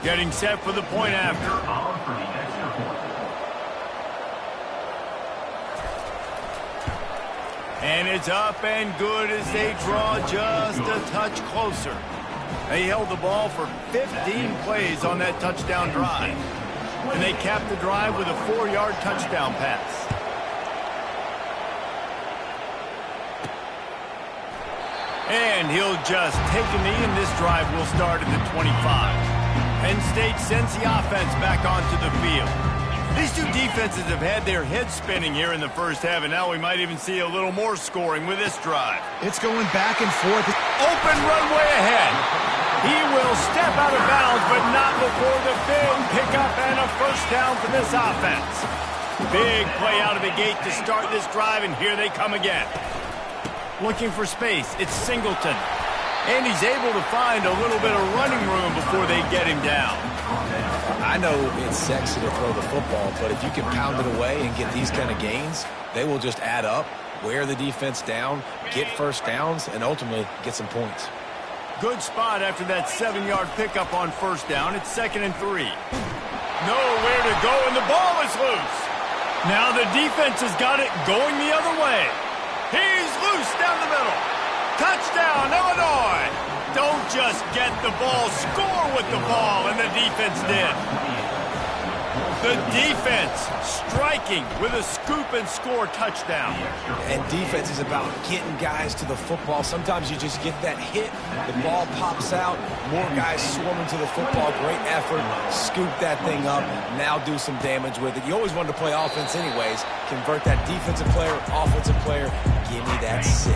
Getting set for the point after. On for the extra point. And it's up and good as they draw just a touch closer. They held the ball for 15 plays on that touchdown drive. And they capped the drive with a 4-yard touchdown pass. And he'll just take a knee, and this drive will start at the 25. Penn State sends the offense back onto the field. These two defenses have had their heads spinning here in the first half, and now we might even see a little more scoring with this drive. It's going back and forth. Open runway ahead. He will step out of bounds, but not before the big pickup and a first down for this offense. Big play out of the gate to start this drive, and here they come again. Looking for space. It's Singleton. And he's able to find a little bit of running room before they get him down. I know it's sexy to throw the football, but if you can pound it away and get these kind of gains, they will just add up, wear the defense down, get first downs, and ultimately get some points. Good spot after that 7-yard pickup on first down. It's 2nd and 3. Nowhere to go, and the ball is loose. Now the defense has got it going the other way. He's loose down the middle. Touchdown, Illinois. Don't just get the ball, score with the ball, and the defense did. The defense striking with a scoop and score touchdown. And defense is about getting guys to the football. Sometimes you just get that hit, the ball pops out, more guys swarming to the football. Great effort, scoop that thing up, now do some damage with it. You always wanted to play offense anyways. Convert that defensive player, offensive player, give me that 6.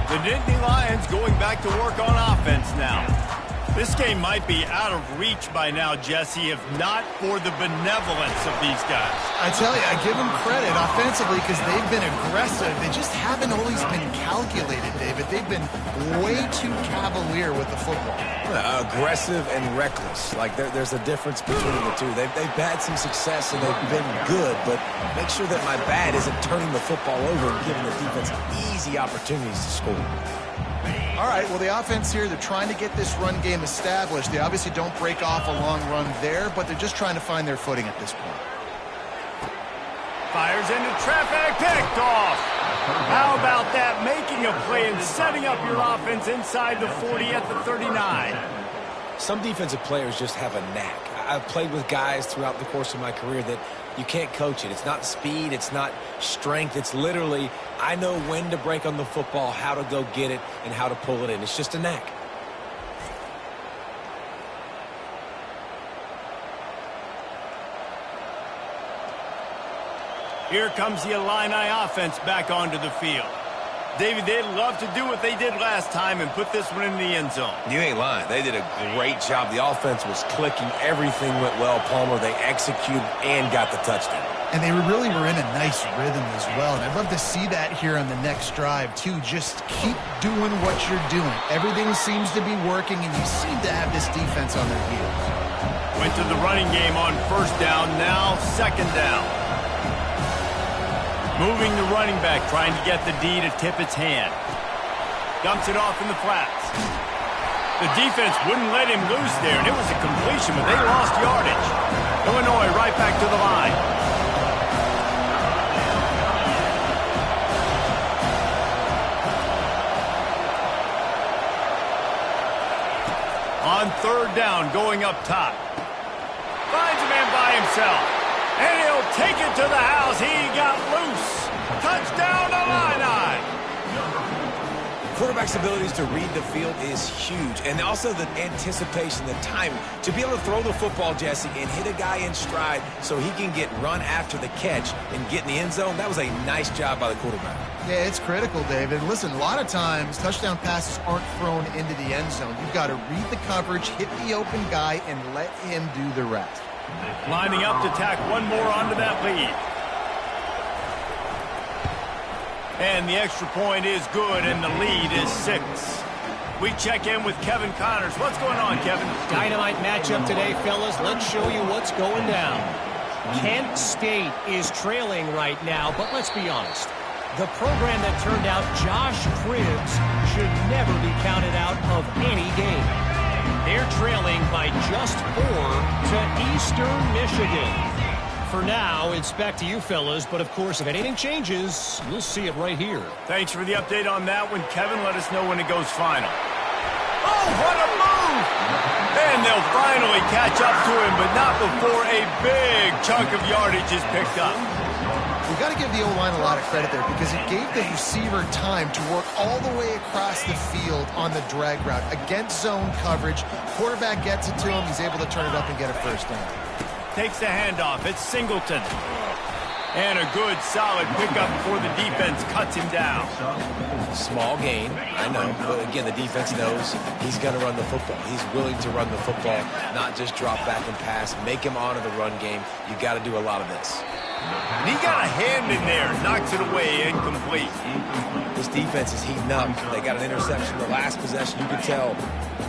The Nittany Lions going back to work on offense now. This game might be out of reach by now, Jesse, if not for the benevolence of these guys. I tell you, I give them credit offensively because they've been aggressive. They just haven't always been calculated, David. They've been way too cavalier with the football. Aggressive and reckless. Like there's a difference between the two. They've had some success and they've been good, but make sure that my bad isn't turning the football over and giving the defense easy opportunities to score. All right, well, the offense here, they're trying to get this run game established. They obviously don't break off a long run there, but they're just trying to find their footing at this point. Fires into traffic, picked off. How about that? Making a play and setting up your offense inside the 40 at the 39. Some defensive players just have a knack. I've played with guys throughout the course of my career that you can't coach it. It's not speed. It's not strength. It's literally, I know when to break on the football, how to go get it, and how to pull it in. It's just a knack. Here comes the Illini offense back onto the field. David, they'd love to do what they did last time and put this one in the end zone. You ain't lying. They did a great job. The offense was clicking. Everything went well, Palmer. They executed and got the touchdown. And they really were in a nice rhythm as well. And I'd love to see that here on the next drive, too. Just keep doing what you're doing. Everything seems to be working, and you seem to have this defense on their heels. Went to the running game on first down, now second down. Moving the running back, trying to get the D to tip its hand. Dumps it off in the flats. The defense wouldn't let him loose there, and it was a completion, but they lost yardage. Illinois right back to the line. On third down, going up top. Finds a man by himself. And he'll take it to the house. He got loose. Touchdown, Illini. Quarterback's abilities to read the field is huge. And also the anticipation, the time. To be able to throw the football, Jesse, and hit a guy in stride so he can get run after the catch and get in the end zone, that was a nice job by the quarterback. Yeah, it's critical, David. Listen, a lot of times touchdown passes aren't thrown into the end zone. You've got to read the coverage, hit the open guy, and let him do the rest. Lining up to tack one more onto that lead. And the extra point is good, and the lead is 6. We check in with Kevin Connors. What's going on, Kevin? Dynamite matchup today, fellas. Let's show you what's going down. Kent State is trailing right now, but let's be honest. The program that turned out Josh Cribbs should never be counted out of any game. They're trailing by just 4 to Eastern Michigan. For now, it's back to you, fellas. But, of course, if anything changes, you'll see it right here. Thanks for the update on that one, Kevin. Let us know when it goes final. Oh, what a move! And they'll finally catch up to him, but not before a big chunk of yardage is picked up. We've got to give the O-line a lot of credit there because it gave the receiver time to work all the way across the field on the drag route against zone coverage. Quarterback gets it to him. He's able to turn it up and get a first down. Takes the handoff. It's Singleton. And a good, solid pickup before the defense cuts him down. Small gain, I know. But, again, the defense knows he's going to run the football. He's willing to run the football, not just drop back and pass. Make him honor the run game. You got to do a lot of this. And he got a hand in there. Knocks it away, incomplete. This defense is heating up. They got an interception the last possession. You can tell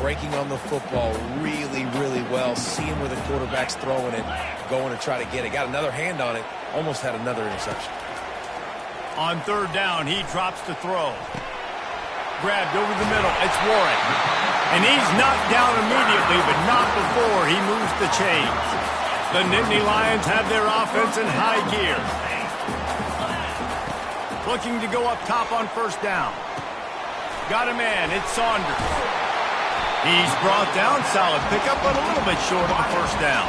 breaking on the football really, really well. Seeing where the quarterback's throwing it, going to try to get it. Got another hand on it. Almost had another interception. On third down, he drops to throw. Grabbed over the middle. It's Warren. And he's knocked down immediately, but not before he moves the chains. The Nittany Lions have their offense in high gear. Looking to go up top on first down. Got a man. It's Saunders. He's brought down, solid pickup, but a little bit short of the first down.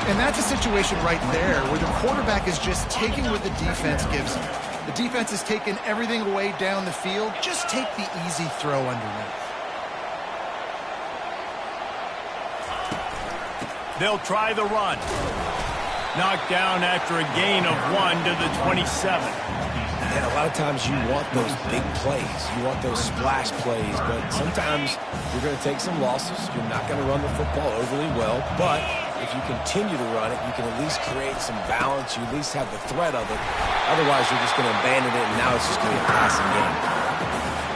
And that's a situation right there where the quarterback is just taking what the defense gives him. The defense is taking everything away down the field. Just take the easy throw underneath. They'll try the run. Knocked down after a gain of 1 to the 27. And a lot of times you want those big plays. You want those splash plays. But sometimes you're going to take some losses. You're not going to run the football overly well. But if you continue to run it, you can at least create some balance. You at least have the threat of it. Otherwise, you're just going to abandon it, and now it's just going to be a passing game.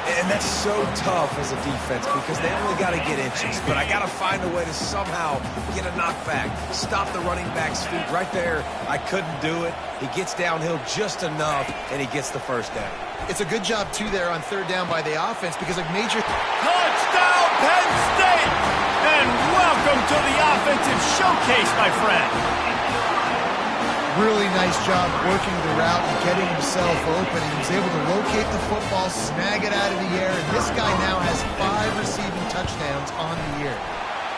And that's so tough as a defense because they only got to get inches. But I got to find a way to somehow get a knockback, stop the running back's feet. Right there, I couldn't do it. He gets downhill just enough, and he gets the first down. It's a good job, too, there on third down by the offense because a major... Touchdown, Penn State! And welcome to the offensive showcase, my friend. Really nice job working the route and getting himself open. He was able to locate the football, snag it out of the air, and this guy now has 5 receiving touchdowns on the year.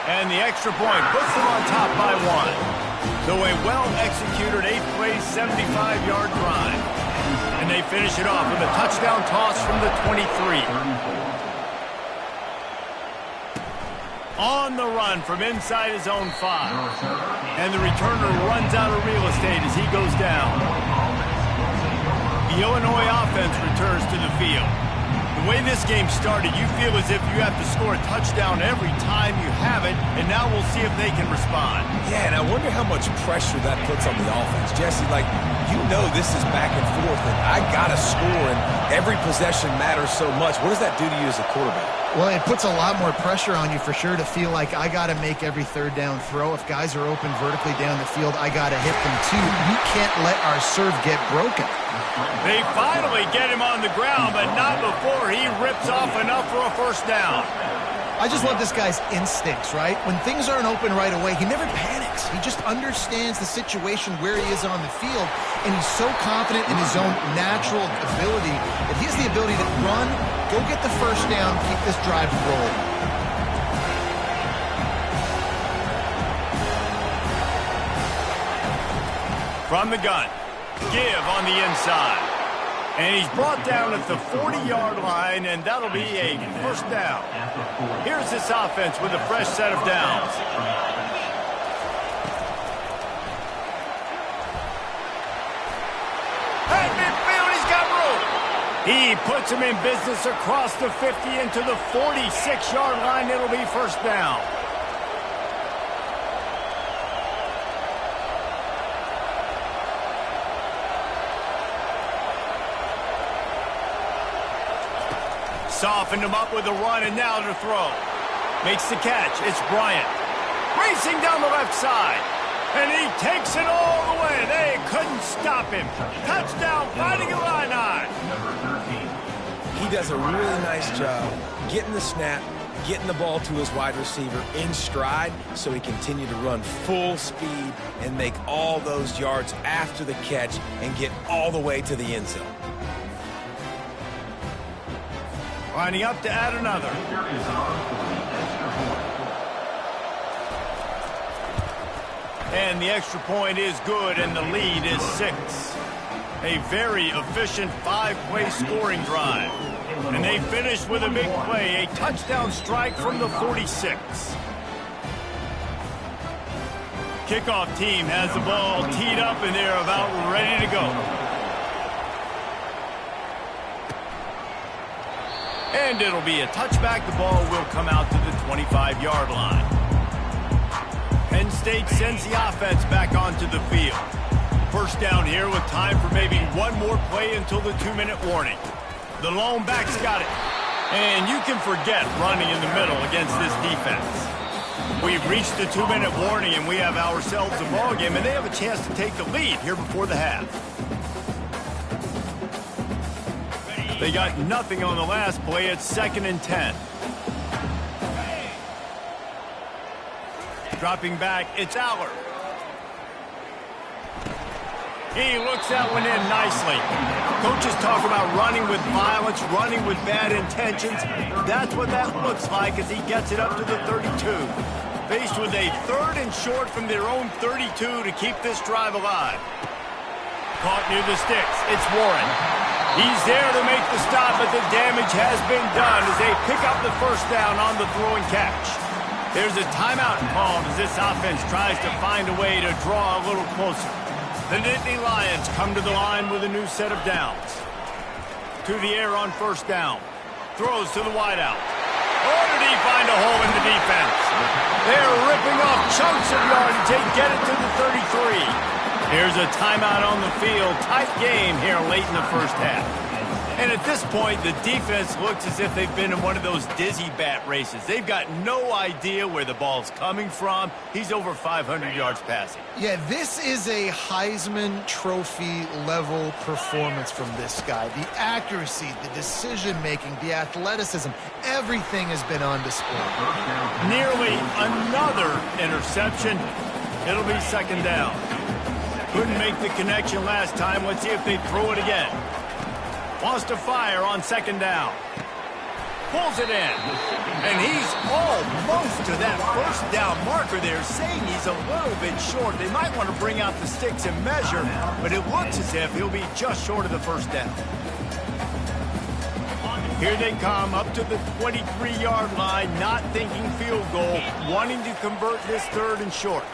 And the extra point puts them on top by 1. So a well-executed 8-play, 75-yard drive. And they finish it off with a touchdown toss from the 23. On the run from inside his own 5. And the returner runs out of real estate as he goes down. The Illinois offense returns to the field. The way this game started, you feel as if you have to score a touchdown every time you have it, and now we'll see if they can respond. Yeah, and I wonder how much pressure that puts on the offense. Jesse, like, you know this is back and forth, and I got to score, and every possession matters so much. What does that do to you as a quarterback? Well, it puts a lot more pressure on you for sure to feel like I got to make every third down throw. If guys are open vertically down the field, I got to hit them too. We can't let our serve get broken. They finally get him on the ground, but not before he rips off enough for a first down. I just love this guy's instincts, right? When things aren't open right away, he never panics. He just understands the situation where he is on the field, and he's so confident in his own natural ability that he has the ability to run, go get the first down, keep this drive rolling. From the gun, give on the inside. And he's brought down at the 40-yard line, and that'll be a first down. Here's this offense with a fresh set of downs. At midfield, he's got room. He puts him in business across the 50 into the 46-yard line. It'll be first down. Softened him up with a run, and now to throw. Makes the catch. It's Bryant. Racing down the left side. And he takes it all the way. They couldn't stop him. Touchdown, Fighting Illini. He does a really nice job getting the snap, getting the ball to his wide receiver in stride so he continued to run full speed and make all those yards after the catch and get all the way to the end zone. Lining up to add another. And the extra point is good, and the lead is 6. A very efficient 5-play scoring drive. And they finished with a big play, a touchdown strike from the 46. Kickoff team has the ball teed up, and they're about ready to go. And it'll be a touchback. The ball will come out to the 25-yard line. Penn State sends the offense back onto the field. First down here with time for maybe one more play until the 2-minute warning. The lone back's got it. And you can forget running in the middle against this defense. We've reached the 2-minute warning, and we have ourselves a ball game, and they have a chance to take the lead here before the half. They got nothing on the last play. It's 2nd and 10. Dropping back, it's Aller. He looks that one in nicely. Coaches talk about running with violence, running with bad intentions. That's what that looks like as he gets it up to the 32. Faced with a 3rd and short from their own 32 to keep this drive alive. Caught near the sticks. It's Warren. He's there to make the stop, but the damage has been done as they pick up the first down on the throw and catch. There's a timeout called as this offense tries to find a way to draw a little closer. The Nittany Lions come to the line with a new set of downs. To the air on first down. Throws to the wideout. Oh, did he find a hole in the defense? They're ripping off chunks of yardage. They get it to the 33. Here's a timeout on the field. Tight game here late in the first half. And at this point, the defense looks as if they've been in one of those dizzy bat races. They've got no idea where the ball's coming from. He's over 500 yards passing. Yeah, this is a Heisman Trophy level performance from this guy. The accuracy, the decision-making, the athleticism, everything has been on display. Nearly another interception. It'll be second down. Couldn't make the connection last time. Let's see if they throw it again. Wants to fire on second down. Pulls it in. And he's almost to that first down marker there, saying he's a little bit short. They might want to bring out the sticks and measure, but it looks as if he'll be just short of the first down. Here they come up to the 23-yard line, not thinking field goal, wanting to convert this 3rd and short.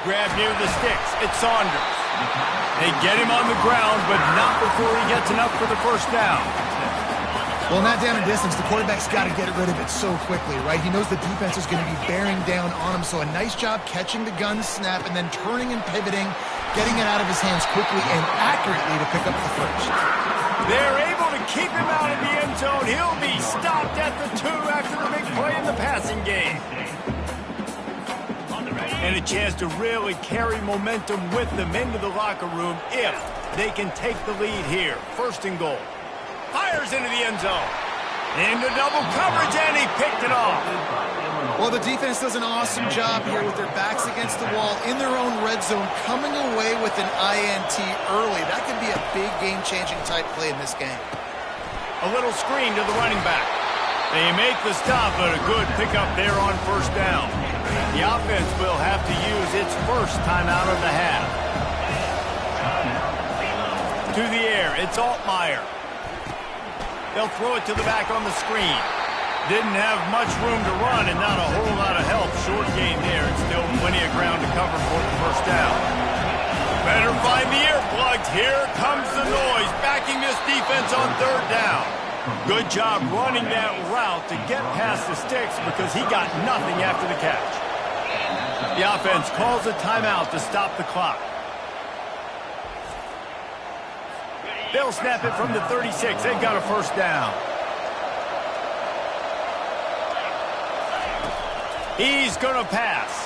Grab near the sticks. It's Saunders. They get him on the ground, but not before he gets enough for the first down. Well, not down in distance. The quarterback's got to get rid of it so quickly, right? He knows the defense is going to be bearing down on him, so a nice job catching the gun snap and then turning and pivoting, getting it out of his hands quickly and accurately to pick up the first. They're able to keep him out of the end zone. He'll be stopped at the 2 after the big play in the passing game. And a chance to really carry momentum with them into the locker room if they can take the lead here. 1st and goal. Fires into the end zone. Into double coverage, and he picked it off. Well, the defense does an awesome job here with their backs against the wall in their own red zone, coming away with an INT early. That could be a big game-changing type play in this game. A little screen to the running back. They make the stop, but a good pickup there on first down. The offense will have to use its first timeout of the half. To the air, it's Altmaier. They'll throw it to the back on the screen. Didn't have much room to run and not a whole lot of help. Short game there, and still plenty of ground to cover for the first down. Better find the earplugs. Here comes the noise, backing this defense on 3rd down. Good job running that route to get past the sticks because he got nothing after the catch. The offense calls a timeout to stop the clock. They'll snap it from the 36. They've got a first down. He's going to pass.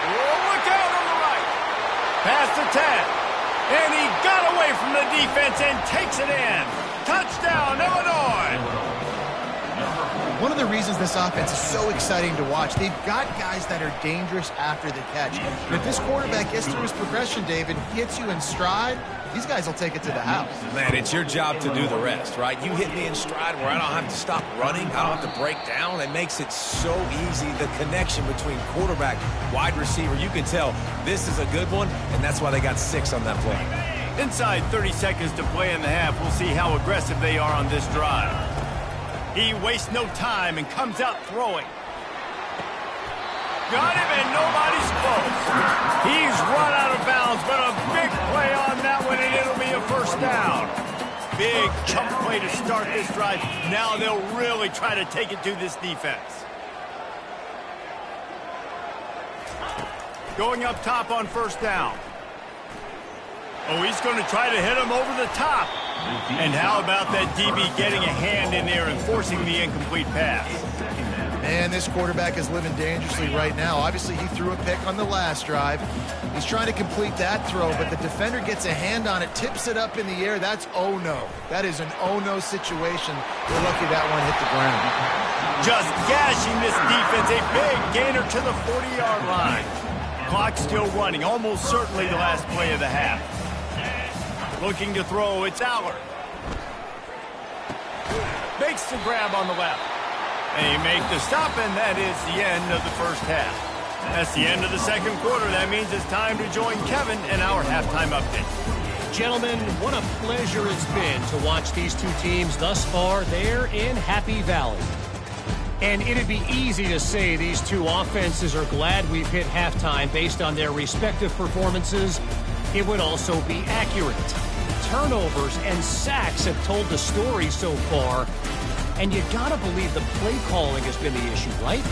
Oh, look out on the right. Pass to 10. And he got away from the defense and takes it in. Touchdown, Illinois! One of the reasons this offense is so exciting to watch, they've got guys that are dangerous after the catch. And if this quarterback gets through his progression, David, gets you in stride, these guys will take it to the house. Man, it's your job to do the rest, right? You hit me in stride where I don't have to stop running. I don't have to break down. It makes it so easy. The connection between quarterback, wide receiver, you can tell this is a good one, and that's why they got 6 on that play. Inside 30 seconds to play in the half. We'll see how aggressive they are on this drive. He wastes no time and comes out throwing. Got him, and nobody's close. He's run out of bounds, but a big play on that one, and it'll be a first down. Big chunk play to start this drive. Now they'll really try to take it to this defense. Going up top on first down. Oh, he's going to try to hit him over the top. And how about that DB getting a hand in there and forcing the incomplete pass? Man, this quarterback is living dangerously right now. Obviously, he threw a pick on the last drive. He's trying to complete that throw, but the defender gets a hand on it, tips it up in the air. That's oh-no. That is an oh-no situation. We're lucky that one hit the ground. Just gashing this defense. A big gainer to the 40-yard line. clock still running, almost certainly the last play of the half. Looking to throw, it's Aller. Makes the grab on the left. They make the stop, and that is the end of the first half. That's the end of the second quarter. That means it's time to join Kevin in our halftime update. Gentlemen, what a pleasure it's been to watch these two teams thus far there in Happy Valley. And it'd be easy to say these two offenses are glad we've hit halftime based on their respective performances. It would also be accurate. Turnovers and sacks have told the story so far. And you gotta believe the play calling has been the issue, right?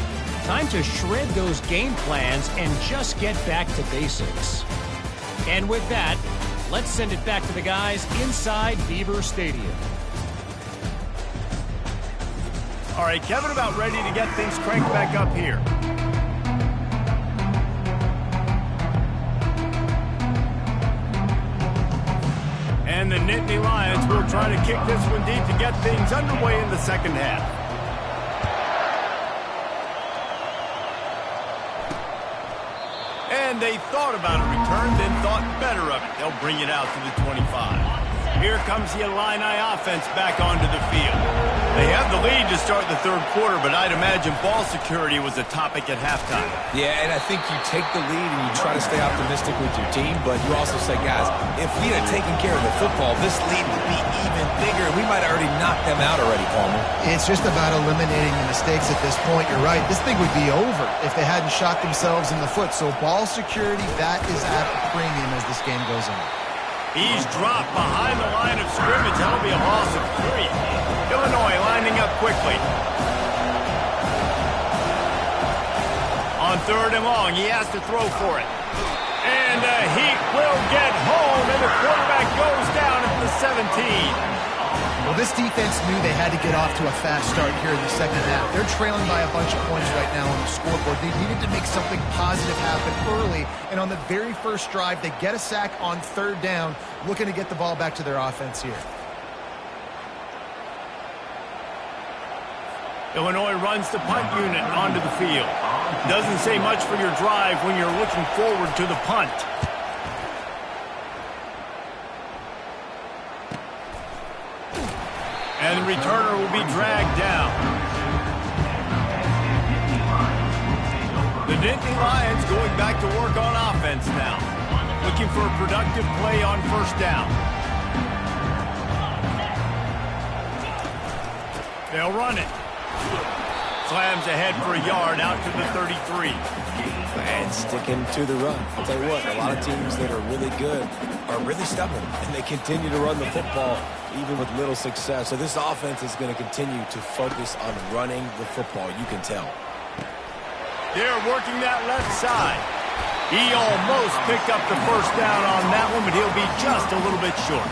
Time to shred those game plans and just get back to basics. And with that, let's send it back to the guys inside Beaver Stadium. All right, Kevin, about ready to get things cranked back up here. And the Nittany Lions will try to kick this one deep to get things underway in the second half. And they thought about a return, then thought better of it. They'll bring it out to the 25. Here comes the Illini offense back onto the field. They have the lead to start the third quarter, but I'd imagine ball security was a topic at halftime. Yeah, and I think you take the lead and you try to stay optimistic with your team, but you also say, guys, if we had taken care of the football, this lead would be even bigger. We might have already knocked them out already, Palmer. It's just about eliminating the mistakes at this point. You're right. This thing would be over if they hadn't shot themselves in the foot. So ball security, that is at a premium as this game goes on. He's dropped behind the line of scrimmage. That'll be a loss of 3. Illinois lining up quickly. On third and long, he has to throw for it. And he will get home, and the quarterback goes down at the 17. Well, this defense knew they had to get off to a fast start here in the second half. They're trailing by a bunch of points right now on the scoreboard. They needed to make something positive happen early, and on the very first drive, they get a sack on third down, looking to get the ball back to their offense here. Illinois runs the punt unit onto the field. Doesn't say much for your drive when you're looking forward to the punt. And the returner will be dragged down. The Nittany Lions going back to work on offense now. Looking for a productive play on first down. They'll run it. Slams ahead for a yard out to the 33. And sticking to the run. I'll tell you what, a lot of teams that are really good are really stubborn, and they continue to run the football even with little success. So this offense is going to continue to focus on running the football, you can tell. They're working that left side. He almost picked up the first down on that one, but he'll be just a little bit short.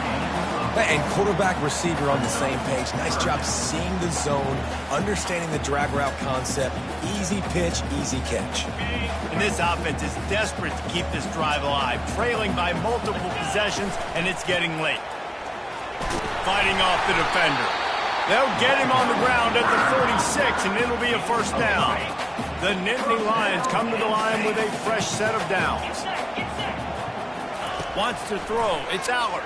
And quarterback receiver on the same page. Nice job seeing the zone, understanding the drag route concept. Easy pitch, easy catch. And this offense is desperate to keep this drive alive, trailing by multiple possessions, and it's getting late. Fighting off the defender. They'll get him on the ground at the 46, and it'll be a first down. The Nittany Lions come to the line with a fresh set of downs. Wants to throw. It's Aller.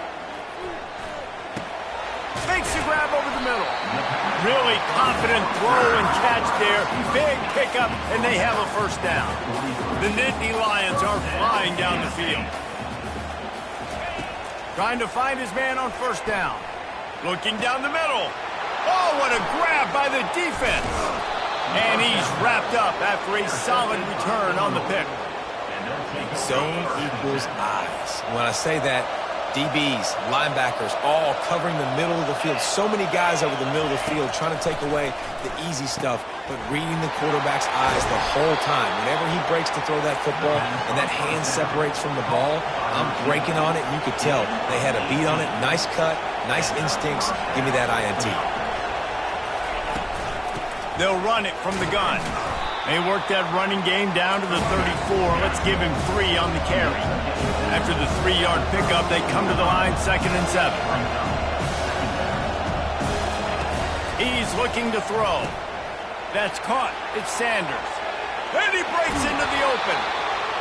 Makes the grab over the middle. Really confident throw and catch there. Big pickup, and they have a first down. The Nittany Lions are flying down the field. Trying to find his man on first down. Looking down the middle. Oh, what a grab by the defense. And he's wrapped up after a solid return on the pick. Zone equals eyes. When I say that, DBs, linebackers, all covering the middle of the field. So many guys over the middle of the field trying to take away the easy stuff, but reading the quarterback's eyes the whole time. Whenever he breaks to throw that football and that hand separates from the ball, I'm breaking on it. You could tell they had a beat on it. Nice cut, nice instincts. Give me that INT. They'll run it from the gun. They work that running game down to the 34. Let's give him 3 on the carry. After the 3-yard pickup, they come to the line, 2nd and 7. He's looking to throw. That's caught. It's Sanders. And he breaks into the open.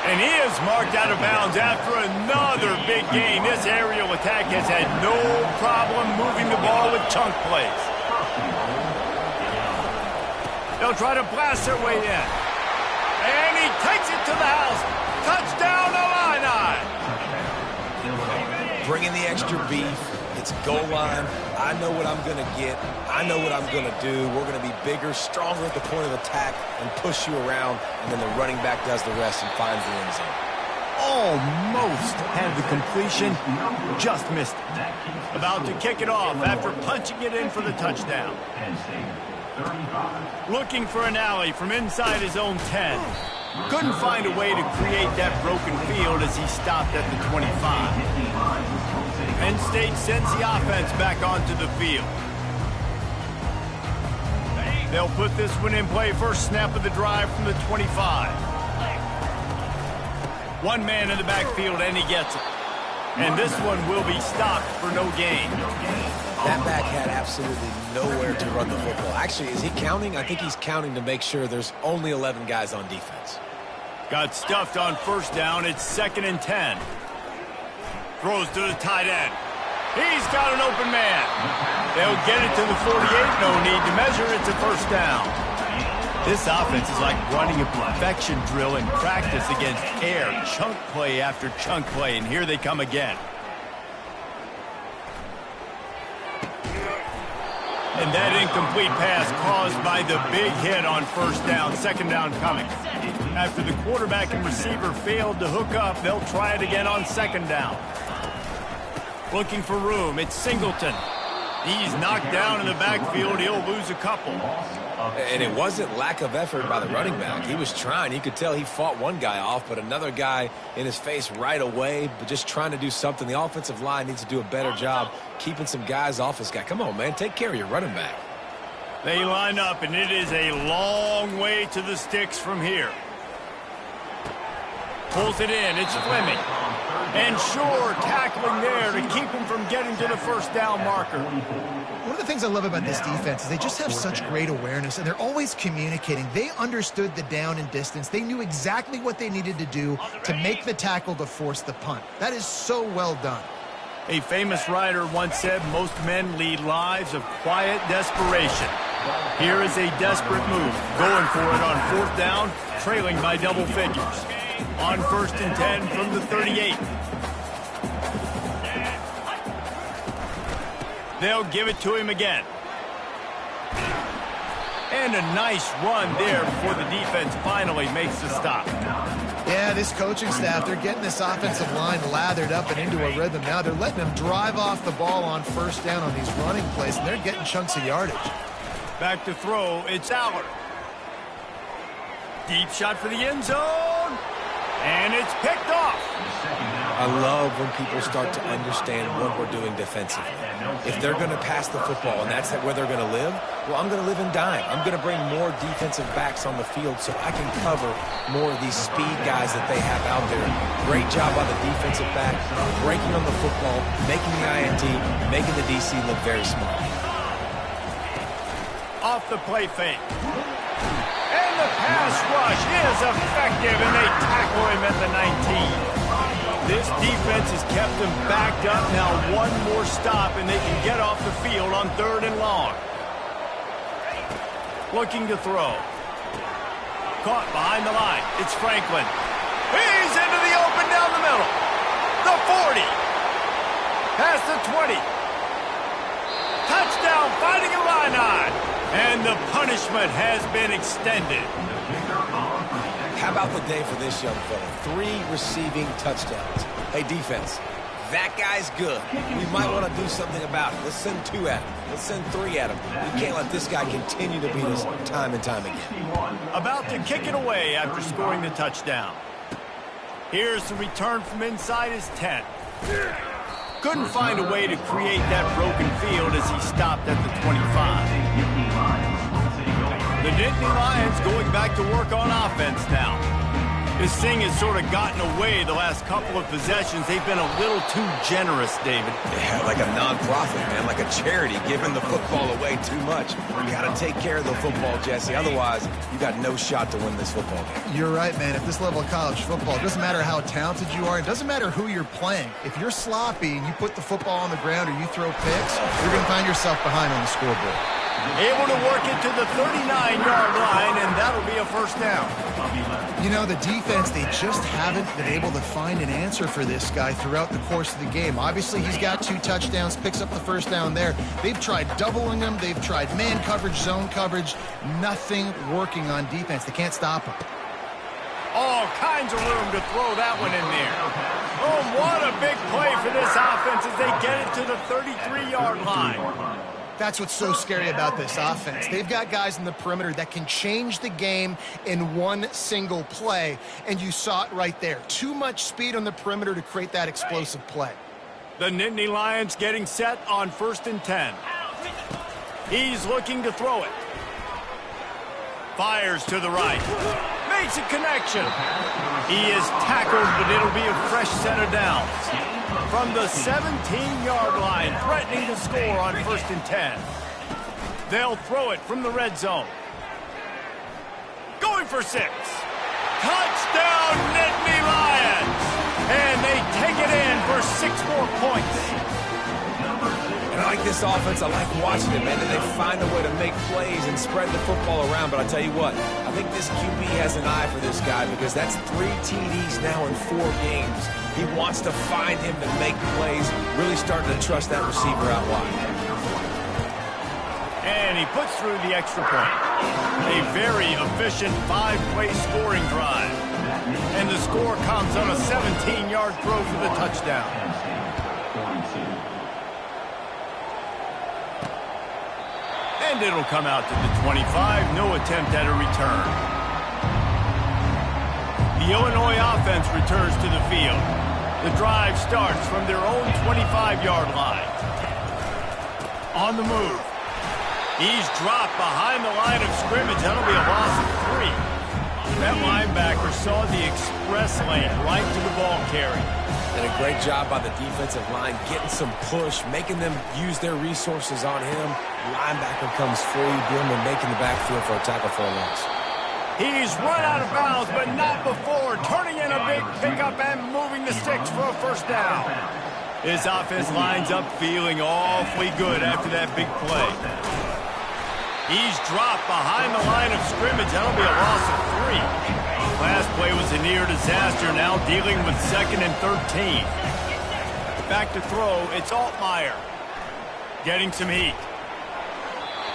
And he is marked out of bounds after another big gain. This aerial attack has had no problem moving the ball with chunk plays. They'll try to blast their way in. And he takes it to the house. Touchdown, Illini! Bringing the extra beef. It's goal line. I know what I'm going to get. I know what I'm going to do. We're going to be bigger, stronger at the point of attack and push you around, and then the running back does the rest and finds the end zone. Almost had the completion, just missed it. About to kick it off after punching it in for the touchdown. Looking for an alley from inside his own 10. Couldn't find a way to create that broken field as he stopped at the 25. Penn State sends the offense back onto the field. They'll put this one in play first snap of the drive from the 25. One man in the backfield, and he gets it. And this one will be stopped for no gain. That back had absolutely nowhere to run the football. Actually, is he counting? I think he's counting to make sure there's only 11 guys on defense. Got stuffed on first down. It's 2nd and 10. Throws to the tight end. He's got an open man. They'll get it to the 48. No need to measure. It's a first down. This offense is like running a perfection drill in practice against air. Chunk play after chunk play, and here they come again. And that incomplete pass caused by the big hit on first down. 2nd down coming. After the quarterback and receiver failed to hook up, they'll try it again on 2nd down. Looking for room. It's Singleton. He's knocked down in the backfield. He'll lose a couple. And it wasn't lack of effort by the running back. He was trying. You could tell he fought one guy off, but another guy in his face right away, but just trying to do something. The offensive line needs to do a better job keeping some guys off his guy. Come on, man. Take care of your running back. They line up, and it is a long way to the sticks from here. Pulls it in. It's Fleming. And Shore tackling there to keep him from getting to the first down marker. One of the things I love about this defense is they just have such great awareness, and they're always communicating. They understood the down and distance. They knew exactly what they needed to do to make the tackle to force the punt. That is so well done. A famous writer once said, most men lead lives of quiet desperation. Here is a desperate move. Going for it on 4th down, trailing by double figures. On 1st and 10 from the 38. They'll give it to him again. And a nice run there before the defense finally makes the stop. Yeah, this coaching staff, they're getting this offensive line lathered up and into a rhythm now. They're letting them drive off the ball on first down on these running plays, and they're getting chunks of yardage. Back to throw, it's Allard. Deep shot for the end zone. And it's picked off. I love when people start to understand what we're doing defensively. If they're going to pass the football and that's where they're going to live, well, I'm going to live in dime. I'm going to bring more defensive backs on the field so I can cover more of these speed guys that they have out there. Great job by the defensive back, breaking on the football, making the INT, making the DC look very smart. Off the play fake. And the pass rush is effective, and they tackle him at the 19. This defense has kept them backed up. Now one more stop, and they can get off the field on 3rd and long. Looking to throw. Caught behind the line. It's Franklin. He's into the open down the middle. The 40. Past the 20. Touchdown, Fighting Illini. And the punishment has been extended. How about the day for this young fella? 3 receiving touchdowns. Hey, defense, that guy's good. We might want to do something about it. Let's send 2 at him. Let's send 3 at him. We can't let this guy continue to beat us time and time again. About to kick it away after scoring the touchdown. Here's the return from inside his 10. Couldn't find a way to create that broken field as he stopped at the 25. The Nittany Lions going back to work on offense now. This thing has sort of gotten away the last couple of possessions. They've been a little too generous, David. Yeah, like a non-profit, man, like a charity, giving the football away too much. You got to take care of the football, Jesse. Otherwise, you got no shot to win this football game. You're right, man. At this level of college football, it doesn't matter how talented you are. It doesn't matter who you're playing. If you're sloppy and you put the football on the ground or you throw picks, you're going to find yourself behind on the scoreboard. Able to work it to the 39-yard line, and that'll be a first down. You know, the defense, they just haven't been able to find an answer for this guy throughout the course of the game. Obviously, he's got 2 touchdowns, picks up the first down there. They've tried doubling him. They've tried man coverage, zone coverage. Nothing working on defense. They can't stop him. All kinds of room to throw that one in there. Oh, what a big play for this offense as they get it to the 33-yard line. That's what's so scary about this offense. They've got guys in the perimeter that can change the game in one single play, and you saw it right there. Too much speed on the perimeter to create that explosive play. The Nittany Lions getting set on 1st and 10. He's looking to throw it. Fires to the right. Makes a connection. He is tackled, but it'll be a fresh set of downs. From the 17-yard line, threatening to score on 1st and 10. They'll throw it from the red zone. Going for 6. Touchdown, Nittany Lions! And they take it in for 6 more points. And I like this offense. I like watching it, man. They find a way to make plays and spread the football around. But I tell you what, I think this QB has an eye for this guy because that's 3 TDs now in 4 games. He wants to find him to make plays, really starting to trust that receiver out wide. And he puts through the extra point. A very efficient 5-play scoring drive. And the score comes on a 17-yard throw for the touchdown. And it'll come out to the 25. No attempt at a return. The Illinois offense returns to the field. The drive starts from their own 25-yard line. On the move. He's dropped behind the line of scrimmage. That'll be a loss of 3. That linebacker saw the express lane right to the ball carrier. And a great job by the defensive line, getting some push, making them use their resources on him. Linebacker comes free, doing and making the backfield for a tackle for a loss. He's run out of bounds, but not before turning in a big pickup and moving the sticks for a first down. His offense lines up feeling awfully good after that big play. He's dropped behind the line of scrimmage. That'll be a loss of 3. Last play was a near disaster, now dealing with 2nd and 13. Back to throw, it's Altmaier. Getting some heat.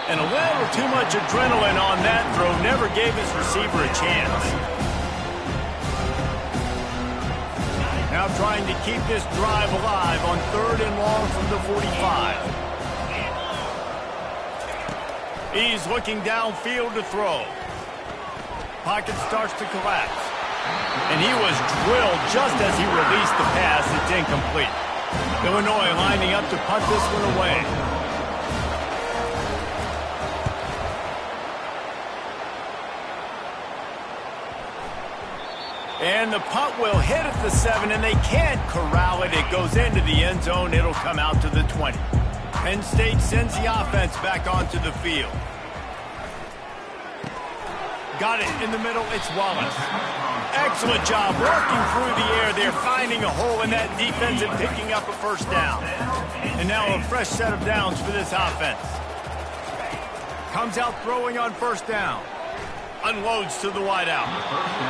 And a little too much adrenaline on that throw. Never gave his receiver a chance. Now trying to keep this drive alive on 3rd and long from the 45. He's looking downfield to throw. Pocket starts to collapse. And he was drilled just as he released the pass. It's incomplete. Illinois lining up to punt this one away. And the punt will hit at the 7, and they can't corral it. It goes into the end zone. It'll come out to the 20. Penn State sends the offense back onto the field. Got it in the middle. It's Wallace. Excellent job working through the air there, finding a hole in that defense and picking up a first down. And now a fresh set of downs for this offense. Comes out throwing on first down. Unloads to the wideout.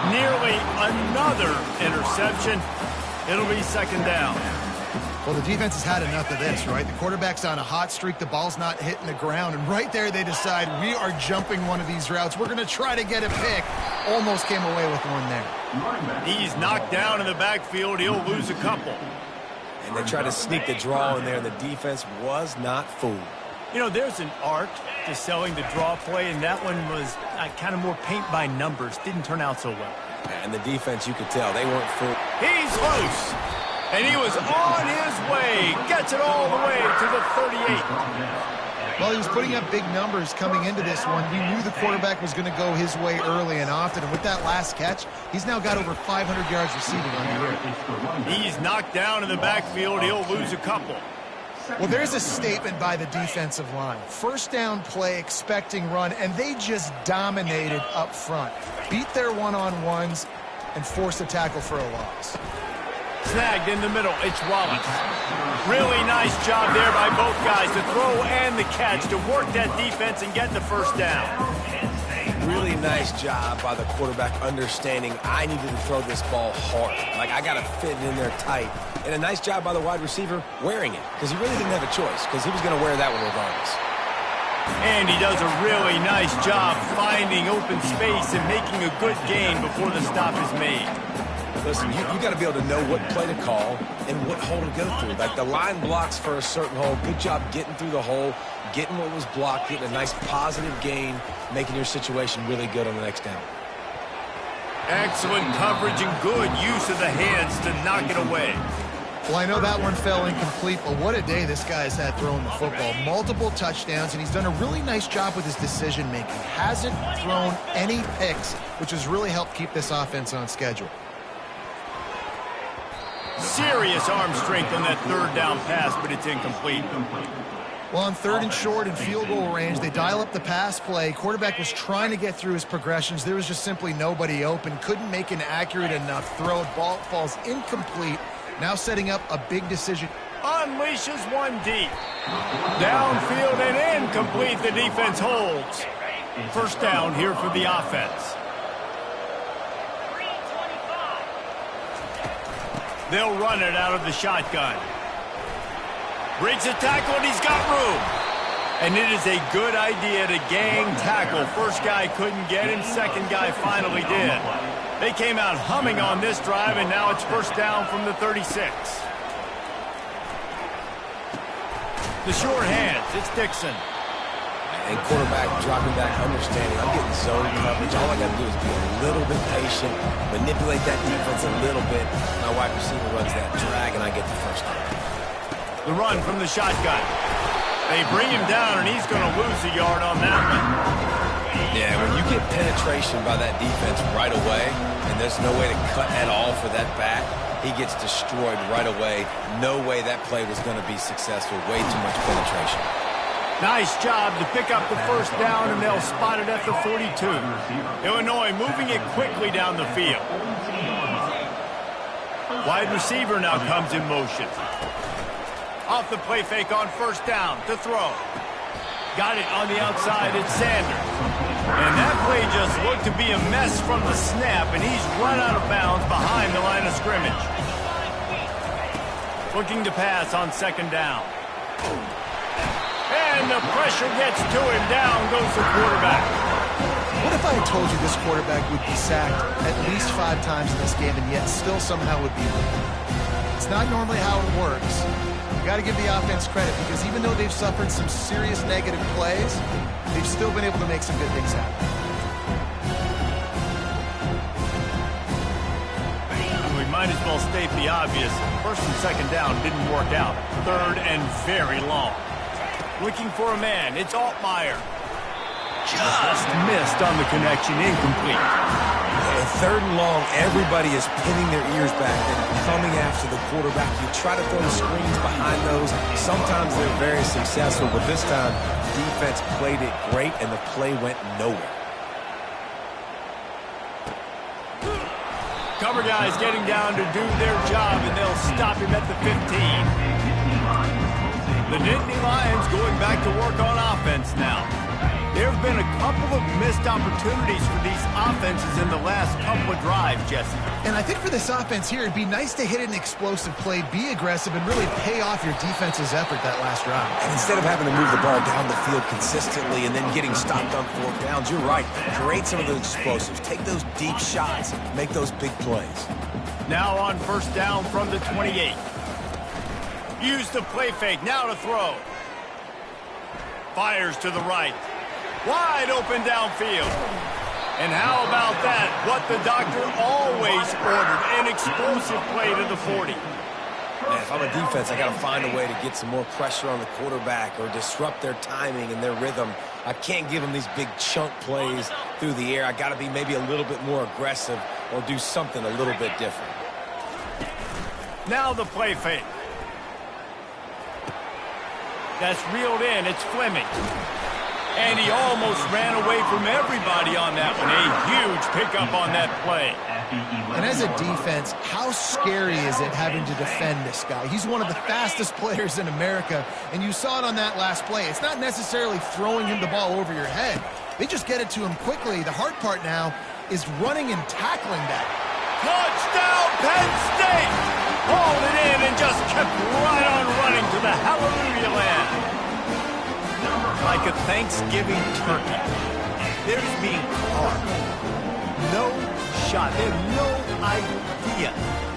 Nearly another interception. It'll be 2nd down. Well, the defense has had enough of this, right? The quarterback's on a hot streak. The ball's not hitting the ground. And right there, they decide, we are jumping one of these routes. We're going to try to get a pick. Almost came away with one there. He's knocked down in the backfield. He'll lose a couple. And they try to sneak the draw in there, and the defense was not fooled. You know, there's an art to selling the draw play, and that one was kind of more paint by numbers. Didn't turn out so well. And the defense, you could tell, they weren't fooled. He's loose. And he was on his way. Gets it all the way to the 38. Well, he was putting up big numbers coming into this one. He knew the quarterback was going to go his way early and often. And with that last catch, he's now got over 500 yards receiving on the year. He's knocked down in the backfield. He'll lose a couple. Well, there's a statement by the defensive line. First down play, expecting run, and they just dominated up front. Beat their one-on-ones and forced a tackle for a loss. Snagged in the middle. It's Wallace. Really nice job there by both guys to throw and the catch to work that defense and get the first down. Really nice job by the quarterback understanding I needed to throw this ball hard. Like, I got to fit it in there tight. And a nice job by the wide receiver wearing it, because he really didn't have a choice, because he was going to wear that one regardless. And he does a really nice job finding open space and making a good gain before the stop is made. Listen, you got to be able to know what play to call and what hole to go through. Like, the line blocks for a certain hole. Good job getting through the hole, getting what was blocked, getting a nice positive gain, making your situation really good on the next down. Excellent coverage and good use of the hands to knock it away. Well, I know that one fell incomplete, but what a day this guy's had throwing the football. Multiple touchdowns, and he's done a really nice job with his decision-making. Hasn't thrown any picks, which has really helped keep this offense on schedule. Serious arm strength on that third down pass, but it's incomplete. Well, on third and short and field goal range, they dial up the pass play. Quarterback was trying to get through his progressions. There was just simply nobody open. Couldn't make an accurate enough throw. Ball falls incomplete. Now setting up a big decision. Unleashes one deep. Downfield and incomplete. The defense holds. First down here for the offense. They'll run it out of the shotgun. Breaks a tackle, and he's got room. And it is a good idea to gang tackle. First guy couldn't get him. Second guy finally did. They came out humming on this drive, and now it's first down from the 36. The short hands. It's Dixon. And quarterback dropping back, understanding I'm getting zone coverage. All I got to do is be a little bit patient, manipulate that defense a little bit. My wide receiver runs that drag, and I get the first down. The run from the shotgun. They bring him down, and he's going to lose a yard on that one. Yeah, when you get penetration by that defense right away, and there's no way to cut at all for that back, he gets destroyed right away. No way that play was going to be successful. Way too much penetration. Nice job to pick up the first down, and they'll spot it at the 42. Illinois moving it quickly down the field. Wide receiver now comes in motion. Off the play fake on first down to throw. Got it on the outside. It's Sanders. And that play just looked to be a mess from the snap, and he's run out of bounds behind the line of scrimmage. Looking to pass on second down. And the pressure gets to him. Down goes the quarterback. What if I had told you this quarterback would be sacked at least 5 times in this game and yet still somehow would be winning? It's not normally how it works. You got to give the offense credit, because even though they've suffered some serious negative plays, they've still been able to make some good things happen. We might as well state the obvious. First and second down didn't work out. Third and very long. Looking for a man. It's Altmaier. Just missed on the connection. Incomplete. And third and long, everybody is pinning their ears back and coming after the quarterback. You try to throw the screens behind those. Sometimes they're very successful, but this time, defense played it great, and the play went nowhere. Cover guys getting down to do their job, and they'll stop him at the 15. The Nittany Lions going back to work on offense now. There have been a couple of missed opportunities for these offenses in the last couple of drives, Jesse. And I think for this offense here, it'd be nice to hit an explosive play, be aggressive, and really pay off your defense's effort that last drive. And instead of having to move the ball down the field consistently and then getting stopped on 4th downs, you're right. Create some of those explosives. Take those deep shots. Make those big plays. Now on first down from the 28. Use the play fake. Now to throw. Fires to the right. Wide open downfield. And how about that? What the doctor always ordered. An explosive play to the 40. Man, if I'm a defense, I got to find a way to get some more pressure on the quarterback or disrupt their timing and their rhythm. I can't give them these big chunk plays through the air. I got to be maybe a little bit more aggressive or do something a little bit different. Now the play fake. That's reeled in. It's Fleming. And he almost ran away from everybody on that one. A huge pickup on that play. And as a defense, how scary is it having to defend this guy? He's one of the fastest players in America, and you saw it on that last play. It's not necessarily throwing him the ball over your head. They just get it to him quickly. The hard part now is running and tackling that. Touchdown, Penn State! Hauled it in and just kept right on running to the hallelujah land. Like a Thanksgiving turkey. They're just being carved. No shot. They have no idea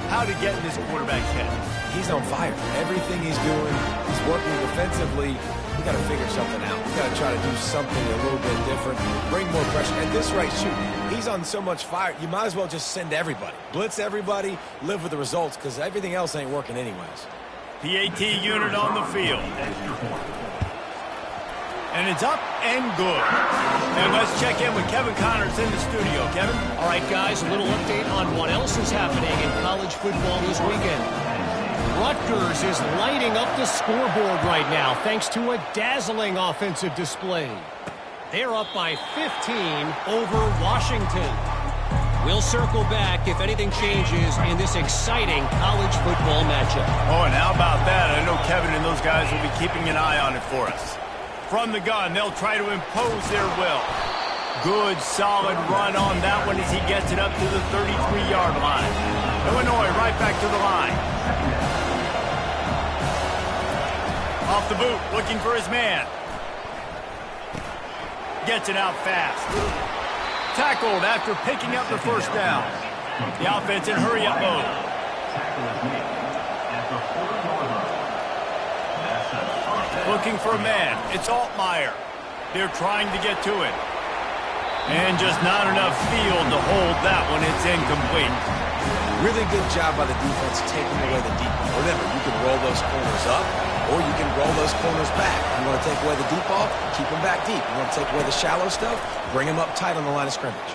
how to get in this quarterback's head. He's on fire. Everything he's doing, he's working defensively. We got to figure something out. We got to try to do something a little bit different, bring more pressure. At this rate, shoot, he's on so much fire, you might as well just send everybody. Blitz everybody, live with the results, because everything else ain't working anyways. PAT unit on the field. And it's up and good. And let's check in with Kevin Connors in the studio. Kevin? All right, guys, a little update on what else is happening in college football this weekend. Rutgers is lighting up the scoreboard right now thanks to a dazzling offensive display. They're up by 15 over Washington. We'll circle back if anything changes in this exciting college football matchup. Oh, and how about that? I know Kevin and those guys will be keeping an eye on it for us. From the gun, they'll try to impose their will. Good, solid run on that one as he gets it up to the 33-yard line. Illinois right back to the line. Off the boot, looking for his man. Gets it out fast. Tackled after picking up the first down. The offense in hurry-up mode. Looking for a man. It's Altmaier. They're trying to get to it. And just not enough field to hold that one. It's incomplete. Really good job by the defense taking away the deep ball. Remember, you can roll those corners up, or you can roll those corners back. You want to take away the deep ball, keep them back deep. You want to take away the shallow stuff, bring them up tight on the line of scrimmage.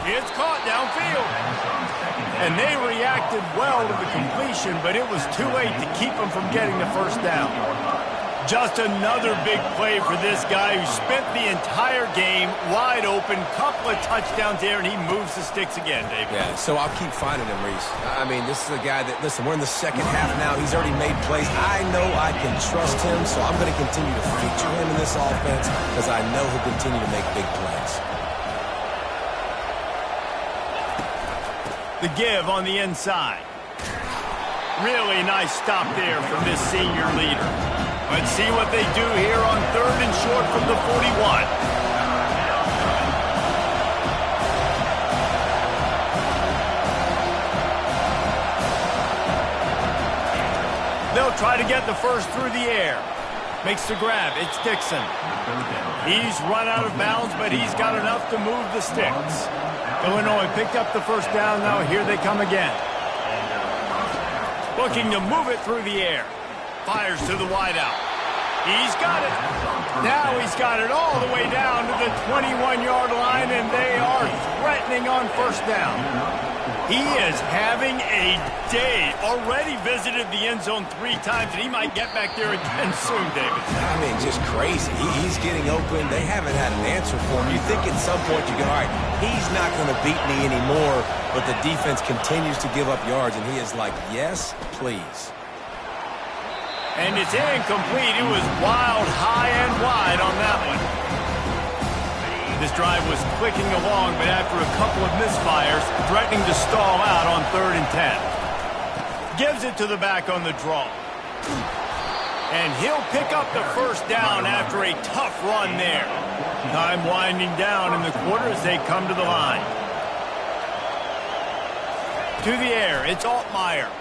It's caught downfield. And they reacted well to the completion, but it was too late to keep them from getting the first down. Just another big play for this guy who spent the entire game wide open, couple of touchdowns there, and he moves the sticks again, David. Yeah, so I'll keep finding him, Reese. I mean, this is a guy that, listen, we're in the second half now. He's already made plays. I know I can trust him, so I'm going to continue to feature him in this offense because I know he'll continue to make big plays. The give on the inside. Really nice stop there from this senior leader. Let's see what they do here on 3rd and short from the 41. They'll try to get the first through the air. Makes the grab. It's Dixon. He's run out of bounds, but he's got enough to move the sticks. Illinois picked up the first down. Now here they come again. Looking to move it through the air. Fires to the wideout. He's got it. Now he's got it all the way down to the 21-yard line, and they are threatening on first down. He is having a day. Already visited the end zone 3 times, and he might get back there again soon, David. I mean, just crazy. He's getting open. They haven't had an answer for him. You think at some point you go, all right, he's not going to beat me anymore, but the defense continues to give up yards, and he is like, yes, please. And it's incomplete. It was wild, high and wide on that one. This drive was clicking along, but after a couple of misfires, threatening to stall out on 3rd and 10. Gives it to the back on the draw. And he'll pick up the first down after a tough run there. Time winding down in the quarter as they come to the line. To the air, it's Altmaier.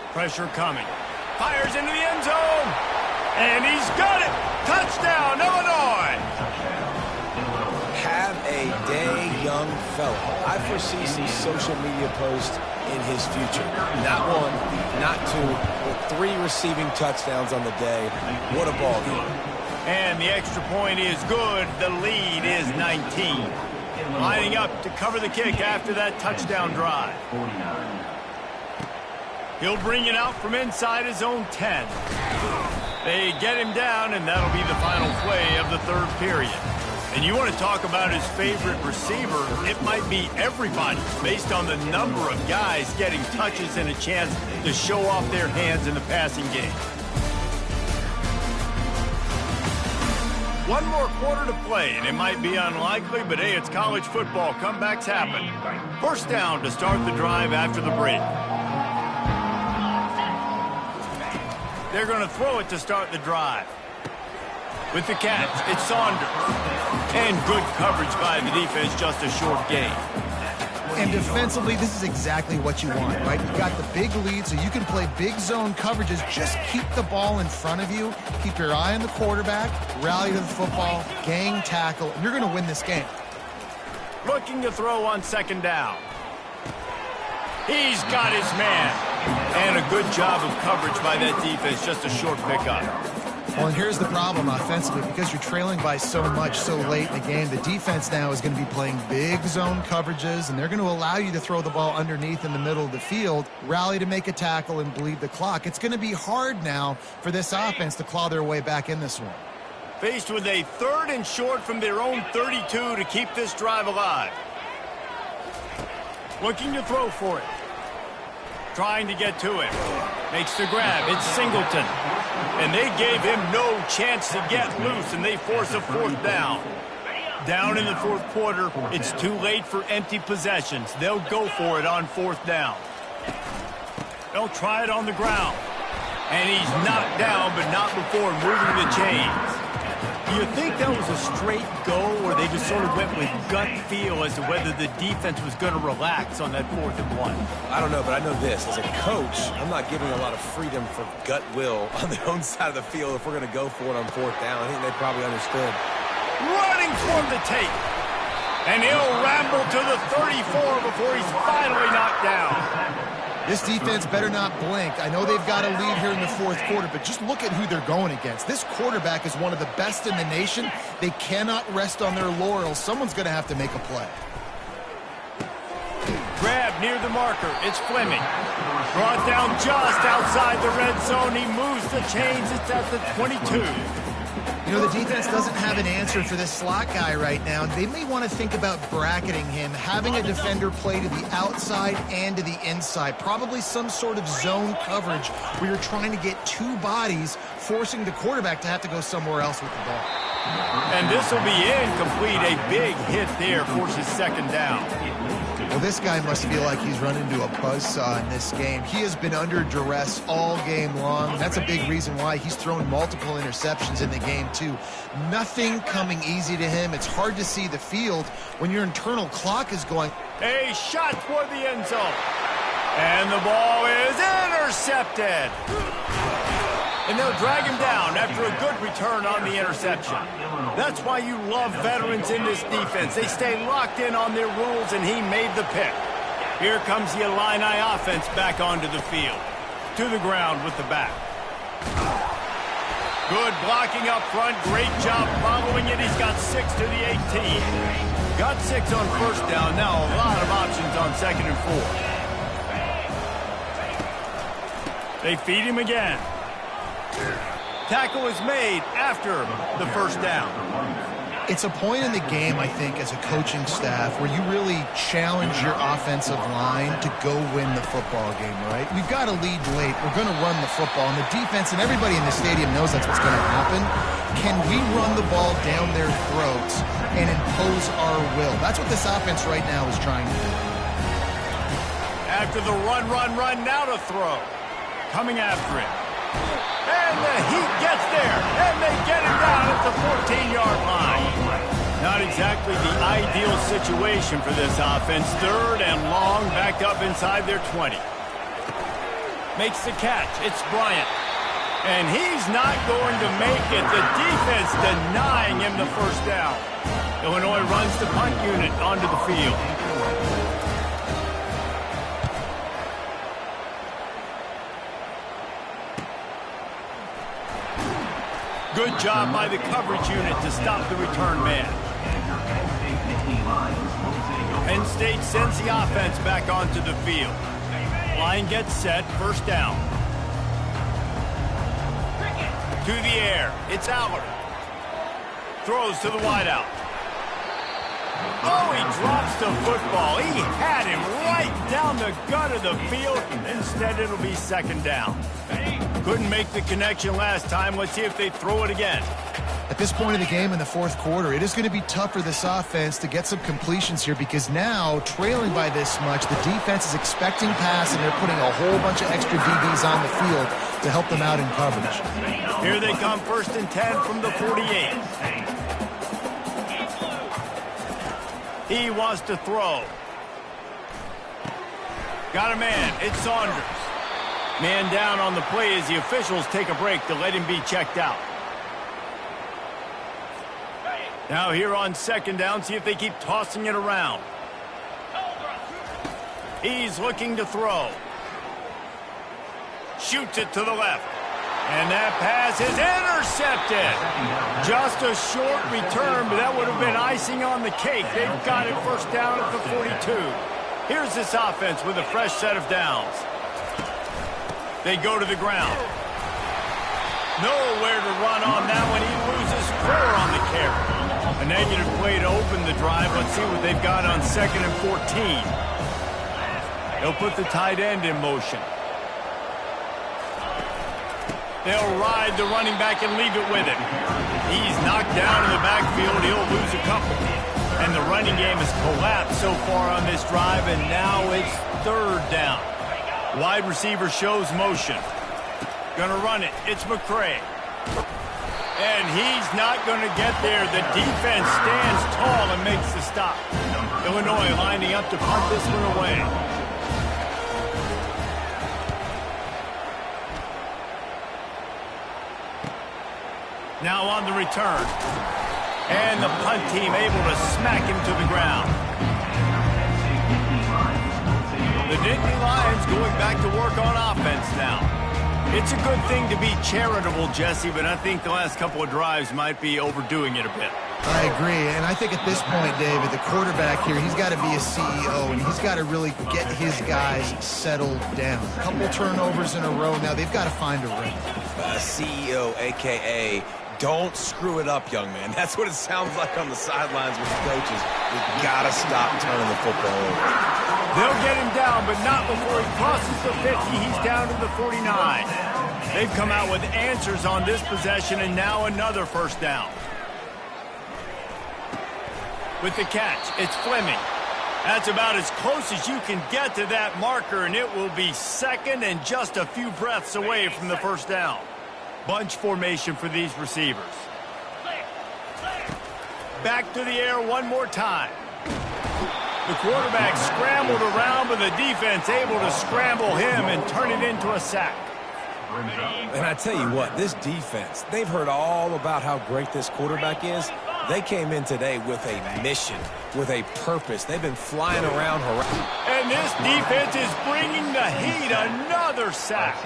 Pressure coming. Fires into the end zone. And he's got it. Touchdown, Illinois. Have a day, young fella. I foresee some social media posts in his future. Not one, not two, but 3 receiving touchdowns on the day. What a ball game. And the extra point is good. The lead is 19. Lining up to cover the kick after that touchdown drive. He'll bring it out from inside his own 10. They get him down, and that'll be the final play of the third period. And you want to talk about his favorite receiver, it might be everybody, based on the number of guys getting touches and a chance to show off their hands in the passing game. One more quarter to play, and it might be unlikely, but hey, it's college football. Comebacks happen. First down to start the drive after the break. They're going to throw it to start the drive. With the catch, it's Saunders. And good coverage by the defense, just a short gain. And defensively, this is exactly what you want, right? You've got the big lead, so you can play big zone coverages. Just keep the ball in front of you. Keep your eye on the quarterback. Rally to the football. Gang tackle. And you're going to win this game. Looking to throw on second down. He's got his man. And a good job of coverage by that defense. Just a short pickup. Well, and here's the problem offensively. Because you're trailing by so much so late in the game, the defense now is going to be playing big zone coverages, and they're going to allow you to throw the ball underneath in the middle of the field, rally to make a tackle, and bleed the clock. It's going to be hard now for this offense to claw their way back in this one. Faced with a 3rd and short from their own 32 to keep this drive alive. Looking to throw for it. Trying to get to it. Makes the grab. It's Singleton. And they gave him no chance to get loose, and they force a 4th down. Down in the 4th quarter, it's too late for empty possessions. They'll go for it on 4th down. They'll try it on the ground. And he's knocked down, but not before moving the chains. Do you think that was a straight go, or they just sort of went with gut feel as to whether the defense was going to relax on that 4th and 1? I don't know, but I know this. As a coach, I'm not giving a lot of freedom for gut will on their own side of the field if we're going to go for it on 4th down. I think they probably understood. Running for the tape. And he'll ramble to the 34 before he's finally knocked down. This defense better not blink. I know they've got a lead here in the 4th quarter, but just look at who they're going against. This quarterback is one of the best in the nation. They cannot rest on their laurels. Someone's going to have to make a play. Grab near the marker. It's Fleming. Brought down just outside the red zone. He moves the chains. It's at the 22. You know, the defense doesn't have an answer for this slot guy right now. They may want to think about bracketing him, having a defender play to the outside and to the inside. Probably some sort of zone coverage where you're trying to get 2 bodies, forcing the quarterback to have to go somewhere else with the ball. And this will be incomplete. A big hit there forces 2nd down. Well, this guy must feel like he's run into a buzzsaw in this game. He has been under duress all game long. That's a big reason why he's thrown multiple interceptions in the game, too. Nothing coming easy to him. It's hard to see the field when your internal clock is going. A shot toward the end zone. And the ball is intercepted. And they'll drag him down after a good return on the interception. That's why you love veterans in this defense. They stay locked in on their rules, and he made the pick. Here comes the Illini offense back onto the field. To the ground with the back. Good blocking up front. Great job following it. He's got 6 to the 18. Got 6 on 1st down. Now a lot of options on 2nd and 4. They feed him again. Tackle is made after the 1st down. It's a point in the game, I think, as a coaching staff where you really challenge your offensive line to go win the football game, right? We've got a lead late. We're going to run the football, and the defense and everybody in the stadium knows that's what's going to happen. Can we run the ball down their throats and impose our will? That's what this offense right now is trying to do. After the run, now to throw. Coming after it. And the Heat gets there, and they get him down at the 14-yard line. Not exactly the ideal situation for this offense. 3rd and long, back up inside their 20. Makes the catch. It's Bryant. And he's not going to make it. The defense denying him the 1st down. Illinois runs the punt unit onto the field. Good job by the coverage unit to stop the return man. Penn State sends the offense back onto the field. Line gets set, first down. To the air, it's Allard. Throws to the wideout. Oh, he drops the football. He had him right down the gut of the field. Instead, it'll be second down. Couldn't make the connection last time. Let's see if they throw it again. At this point of the game in the fourth quarter, it is going to be tough for this offense to get some completions here because now, trailing by this much, the defense is expecting pass and they're putting a whole bunch of extra DBs on the field to help them out in coverage. Here they come, 1st and 10 from the 48. He wants to throw. Got a man. It's Saunders. Man down on the play as the officials take a break to let him be checked out. Now here on second down, see if they keep tossing it around. He's looking to throw. Shoots it to the left. And that pass is intercepted. Just a short return, but that would have been icing on the cake. They've got it first down at the 42. Here's this offense with a fresh set of downs. They go to the ground. Nowhere to run on that one. He loses 4 on the carry. A negative play to open the drive. Let's see what they've got on 2nd and 14. They'll put the tight end in motion. They'll ride the running back and leave it with him. He's knocked down in the backfield. He'll lose a couple. And the running game has collapsed so far on this drive, and now it's 3rd down. Wide receiver shows motion. Gonna run it. It's McCray. And he's not gonna get there. The defense stands tall and makes the stop. Illinois lining up to punt this one away. Now on the return. And the punt team able to smack him to the ground. The Nittany Lions going back to work on offense now. It's a good thing to be charitable, Jesse, but I think the last couple of drives might be overdoing it a bit. I agree, and I think at this point, David, the quarterback here, he's got to be a CEO, and he's got to really get his guys settled down. A couple turnovers in a row. Now they've got to find a rhythm. CEO, a.k.a. don't screw it up, young man. That's what it sounds like on the sidelines with the coaches. We've got to stop turning the football over. They'll get him down, but not before he crosses the 50. He's down to the 49. They've come out with answers on this possession, and now another first down. With the catch, it's Fleming. That's about as close as you can get to that marker, and it will be 2nd and just a few breaths away from the first down. Bunch formation for these receivers. Back to the air one more time. The quarterback scrambled around, but the defense able to scramble him and turn it into a sack. And I tell you what, this defense, they've heard all about how great this quarterback is. They came in today with a mission, with a purpose. They've been flying around. And this defense is bringing the heat. Another sack.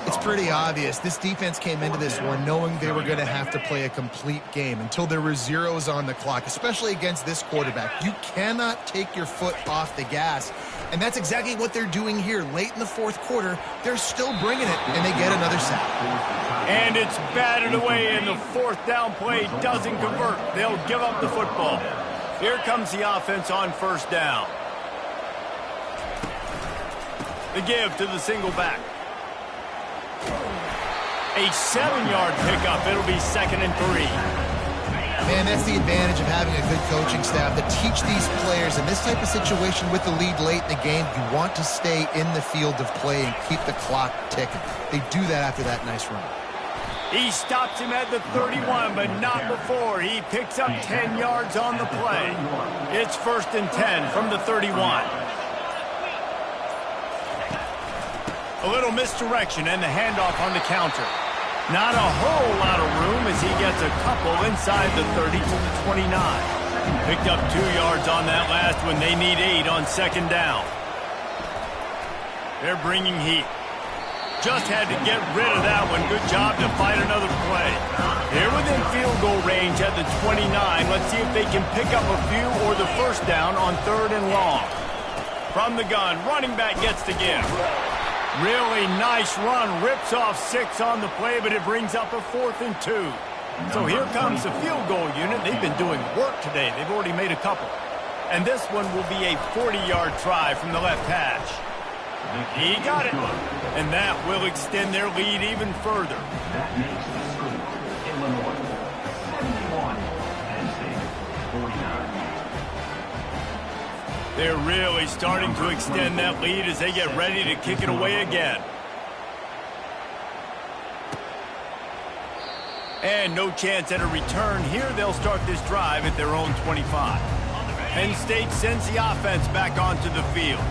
It's pretty obvious. This defense came into this one knowing they were going to have to play a complete game until there were zeros on the clock, especially against this quarterback. You cannot take your foot off the gas. And that's exactly what they're doing here. Late in the fourth quarter, they're still bringing it, and they get another sack. And it's batted away, and the 4th down play doesn't convert. They'll give up the football. Here comes the offense on first down. The give to the single back. A 7-yard pickup. It'll be 2nd and 3. Man, that's the advantage of having a good coaching staff to teach these players in this type of situation with the lead late in the game. You want to stay in the field of play and keep the clock ticking. They do that after that nice run. He stops him at the 31, but not before. He picks up 10 yards on the play. It's 1st and 10 from the 31. A little misdirection and the handoff on the counter. Not a whole lot of room as he gets a couple inside the 30 to the 29. Picked up 2 yards on that last one. They need 8 on 2nd down. They're bringing heat. Just had to get rid of that one. Good job to fight another play. They're within field goal range at the 29. Let's see if they can pick up a few or the first down on 3rd and long. From the gun, running back gets the give. Really nice run. Rips off 6 on the play, but it brings up a 4th and 2. So here comes the field goal unit. They've been doing work today. They've already made a couple. And this one will be a 40-yard try from the left hash. He got it. And that will extend their lead even further. That makes the score Illinois 71, Penn State 49. They're really starting to extend that lead as they get ready to kick it away again. And no chance at a return here. They'll start this drive at their own 25. Penn State sends the offense back onto the field.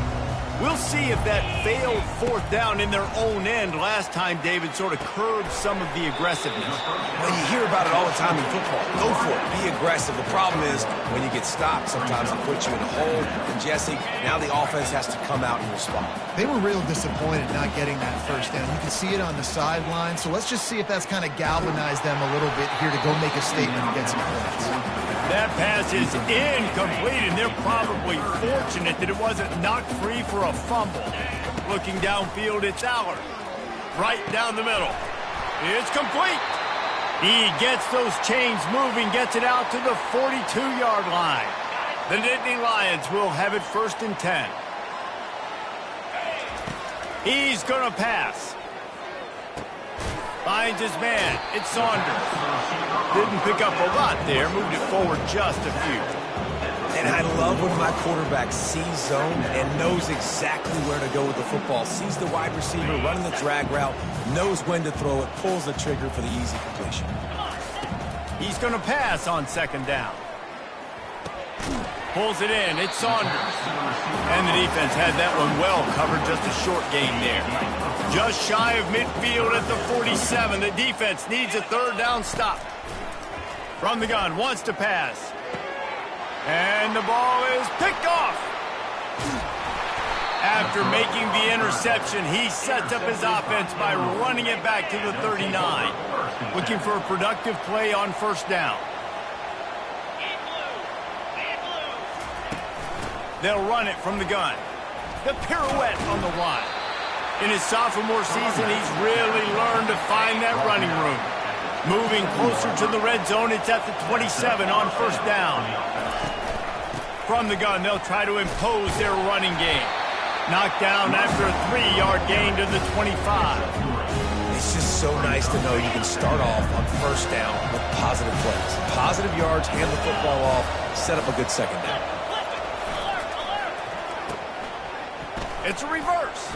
We'll see if that failed 4th down in their own end last time, David, sort of curbed some of the aggressiveness. Well, you hear about it all the time in football. Go for it. Be aggressive. The problem is when you get stopped, sometimes it puts you in a hole. And, Jesse, now the offense has to come out and respond. They were real disappointed not getting that first down. You can see it on the sideline. So let's just see if that's kind of galvanized them a little bit here to go make a statement and get some points. That pass is incomplete, and they're probably fortunate that it wasn't knocked free for a fumble. Looking downfield, it's Aller. Right down the middle. It's complete. He gets those chains moving, gets it out to the 42-yard line. The Nittany Lions will have it 1st and 10. He's going to pass. Finds his man. It's Saunders. Didn't pick up a lot there. Moved it forward just a few. And I love when my quarterback sees zone and knows exactly where to go with the football. Sees the wide receiver running the drag route, knows when to throw it, pulls the trigger for the easy completion. He's going to pass on 2nd down. Pulls it in. It's Saunders. And the defense had that one well covered. Just a short gain there. Just shy of midfield at the 47. The defense needs a 3rd down stop. From the gun, wants to pass. And the ball is picked off. After making the interception, he sets up his offense by running it back to the 39. Looking for a productive play on 1st down. They'll run it from the gun. The pirouette on the line. In his sophomore season, he's really learned to find that running room. Moving closer to the red zone, it's at the 27 on 1st down. From the gun, they'll try to impose their running game. Knocked down after a 3-yard gain to the 25. It's just so nice to know you can start off on 1st down with positive plays. Positive yards, hand the football off, set up a good 2nd down. It's a reverse.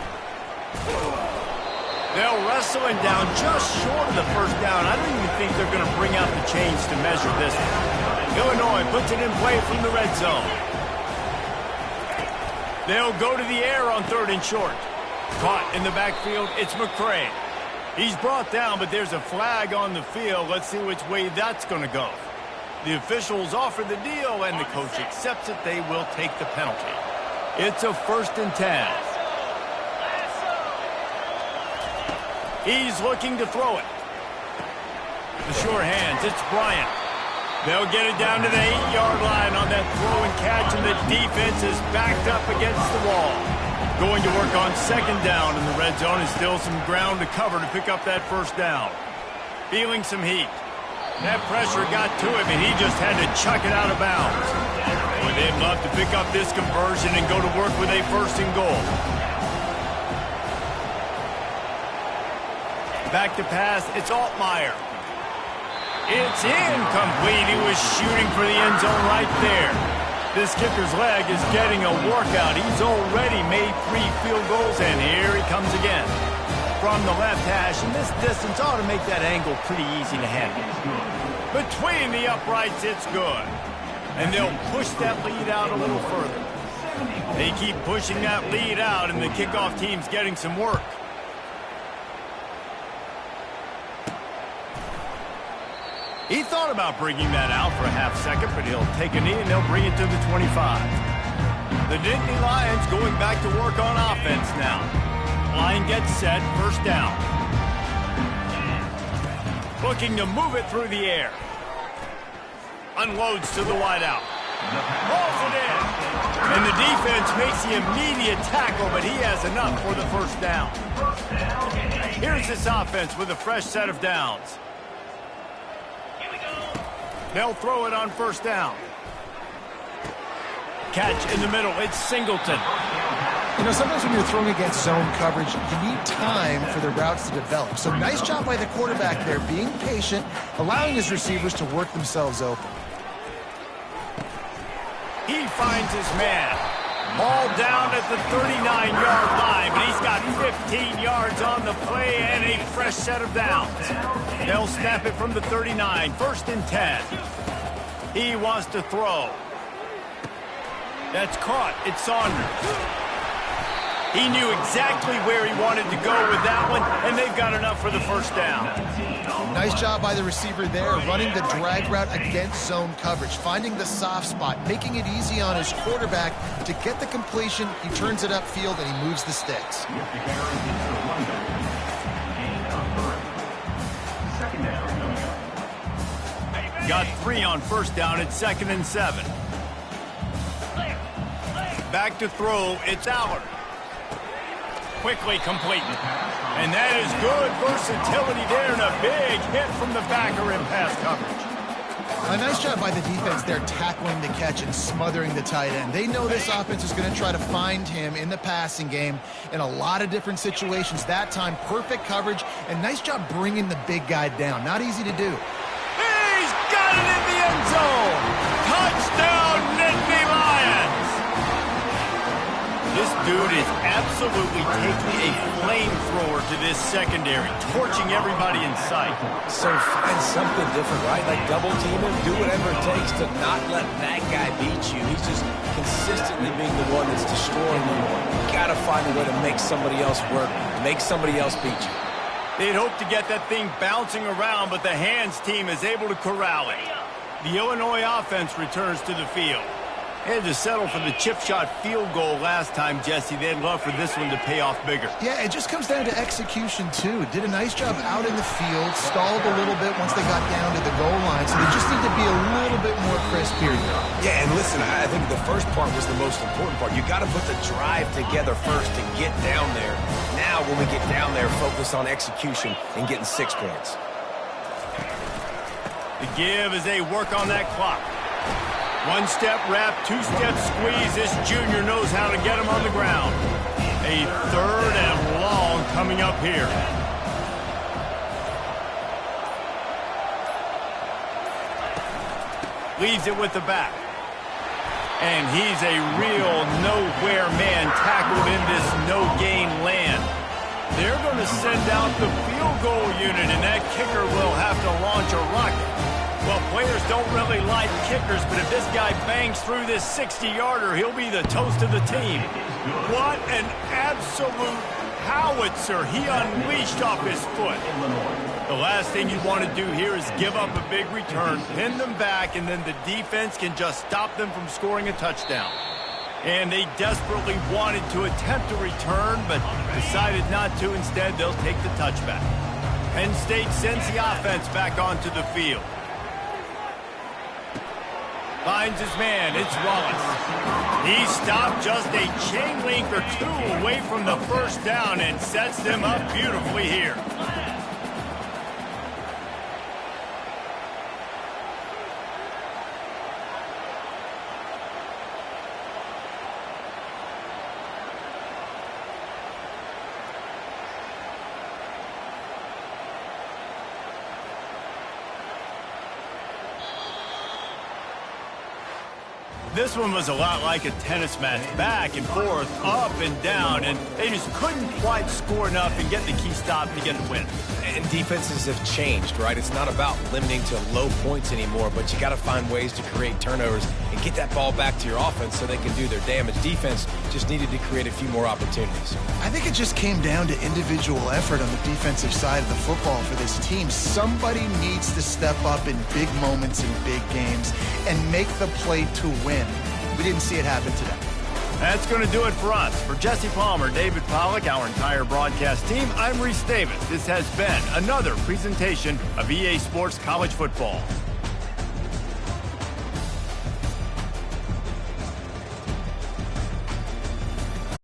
They'll wrestle him down just short of the 1st down. I don't even think they're going to bring out the chains to measure this one. Illinois puts it in play from the red zone. They'll go to the air on 3rd and short. Caught in the backfield, it's McCray. He's brought down, but there's a flag on the field. Let's see which way that's going to go. The officials offer the deal, and the coach accepts it. They will take the penalty. It's a 1st and 10. He's looking to throw it. The sure hands, it's Bryant. They'll get it down to the 8-yard line on that throw and catch, and the defense is backed up against the wall. Going to work on 2nd down, and the red zone is still some ground to cover to pick up that 1st down. Feeling some heat. That pressure got to him, and he just had to chuck it out of bounds. Boy, they'd love to pick up this conversion and go to work with a 1st and goal. Back to pass, it's Altmaier. It's incomplete. He was shooting for the end zone right there. This kicker's leg is getting a workout. He's already made 3 field goals, and here he comes again. From the left hash, and this distance ought to make that angle pretty easy to handle. Between the uprights, it's good. And they'll push that lead out a little further. They keep pushing that lead out, and the kickoff team's getting some work. He thought about bringing that out for a half second, but he'll take a knee and they'll bring it to the 25. The Nittany Lions going back to work on offense now. Line gets set, first down. Looking to move it through the air. Unloads to the wideout. Hauls it in. And the defense makes the immediate tackle, but he has enough for the first down. Here's this offense with a fresh set of downs. They'll throw it on first down. Catch in the middle. It's Singleton. You know, sometimes when you're throwing against zone coverage, you need time for the routes to develop. So nice job by the quarterback there, being patient, allowing his receivers to work themselves open. He finds his man. Ball down at the 39-yard line, but he's got 15 yards on the play and a fresh set of downs. They'll snap it from the 39, first and 10. He wants to throw. That's caught. It's Saunders. He knew exactly where he wanted to go with that one, and they've got enough for the first down. Nice job by the receiver there, running the drag route against zone coverage, finding the soft spot, making it easy on his quarterback to get the completion. He turns it upfield, and he moves the sticks. Got 3 on first down at 2nd and 7. Back to throw, it's Allard. Quickly complete. And that is good versatility there, and a big hit from the backer in pass coverage. A nice job by the defense there, tackling the catch and smothering the tight end. They know this offense is going to try to find him in the passing game in a lot of different situations. That time, perfect coverage, and nice job bringing the big guy down. Not easy to do. He's got it in the end zone. Touchdown, Nittany Lions. This dude is absolutely taking a flamethrower to this secondary, torching everybody in sight. So find something different, right? Like double team him, do whatever it takes to not let that guy beat you. He's just consistently being the one that's destroying you. You gotta find a way to make somebody else work, make somebody else beat you. They'd hope to get that thing bouncing around, but the hands team is able to corral it. The Illinois offense returns to the field. They had to settle for the chip shot field goal last time, Jesse. They'd love for this one to pay off bigger. Yeah, it just comes down to execution, too. Did a nice job out in the field, stalled a little bit once they got down to the goal line, so they just need to be a little bit more crisp here. Yeah, and listen, I think the first part was the most important part. You got to put the drive together first to get down there. Now, when we get down there, focus on execution and getting 6 points. The give as they work on that clock. 1-step wrap, 2-step squeeze. This junior knows how to get him on the ground. A 3rd and long coming up here. Leaves it with the back. And he's a real nowhere man tackled in this no-gain land. They're going to send out the field goal unit, and that kicker will have to launch a rocket. Well, players don't really like kickers, but if this guy bangs through this 60-yarder, he'll be the toast of the team. What an absolute howitzer he unleashed off his foot. The last thing you want to do here is give up a big return, pin them back, and then the defense can just stop them from scoring a touchdown. And they desperately wanted to attempt a return, but decided not to. Instead, they'll take the touchback. Penn State sends the offense back onto the field. Finds his man, it's Wallace. He stopped just a chain link or 2 away from the first down and sets them up beautifully here. This one was a lot like a tennis match, back and forth, up and down, and they just couldn't quite score enough and get the key stop to get the win. And defenses have changed, right? It's not about limiting to low points anymore, but you got to find ways to create turnovers and get that ball back to your offense so they can do their damage. Defense just needed to create a few more opportunities. I think it just came down to individual effort on the defensive side of the football for this team. Somebody needs to step up in big moments in big games and make the play to win. We didn't see it happen today. That's going to do it for us. For Jesse Palmer, David Pollack, our entire broadcast team, I'm Reese Davis. This has been another presentation of EA Sports College Football.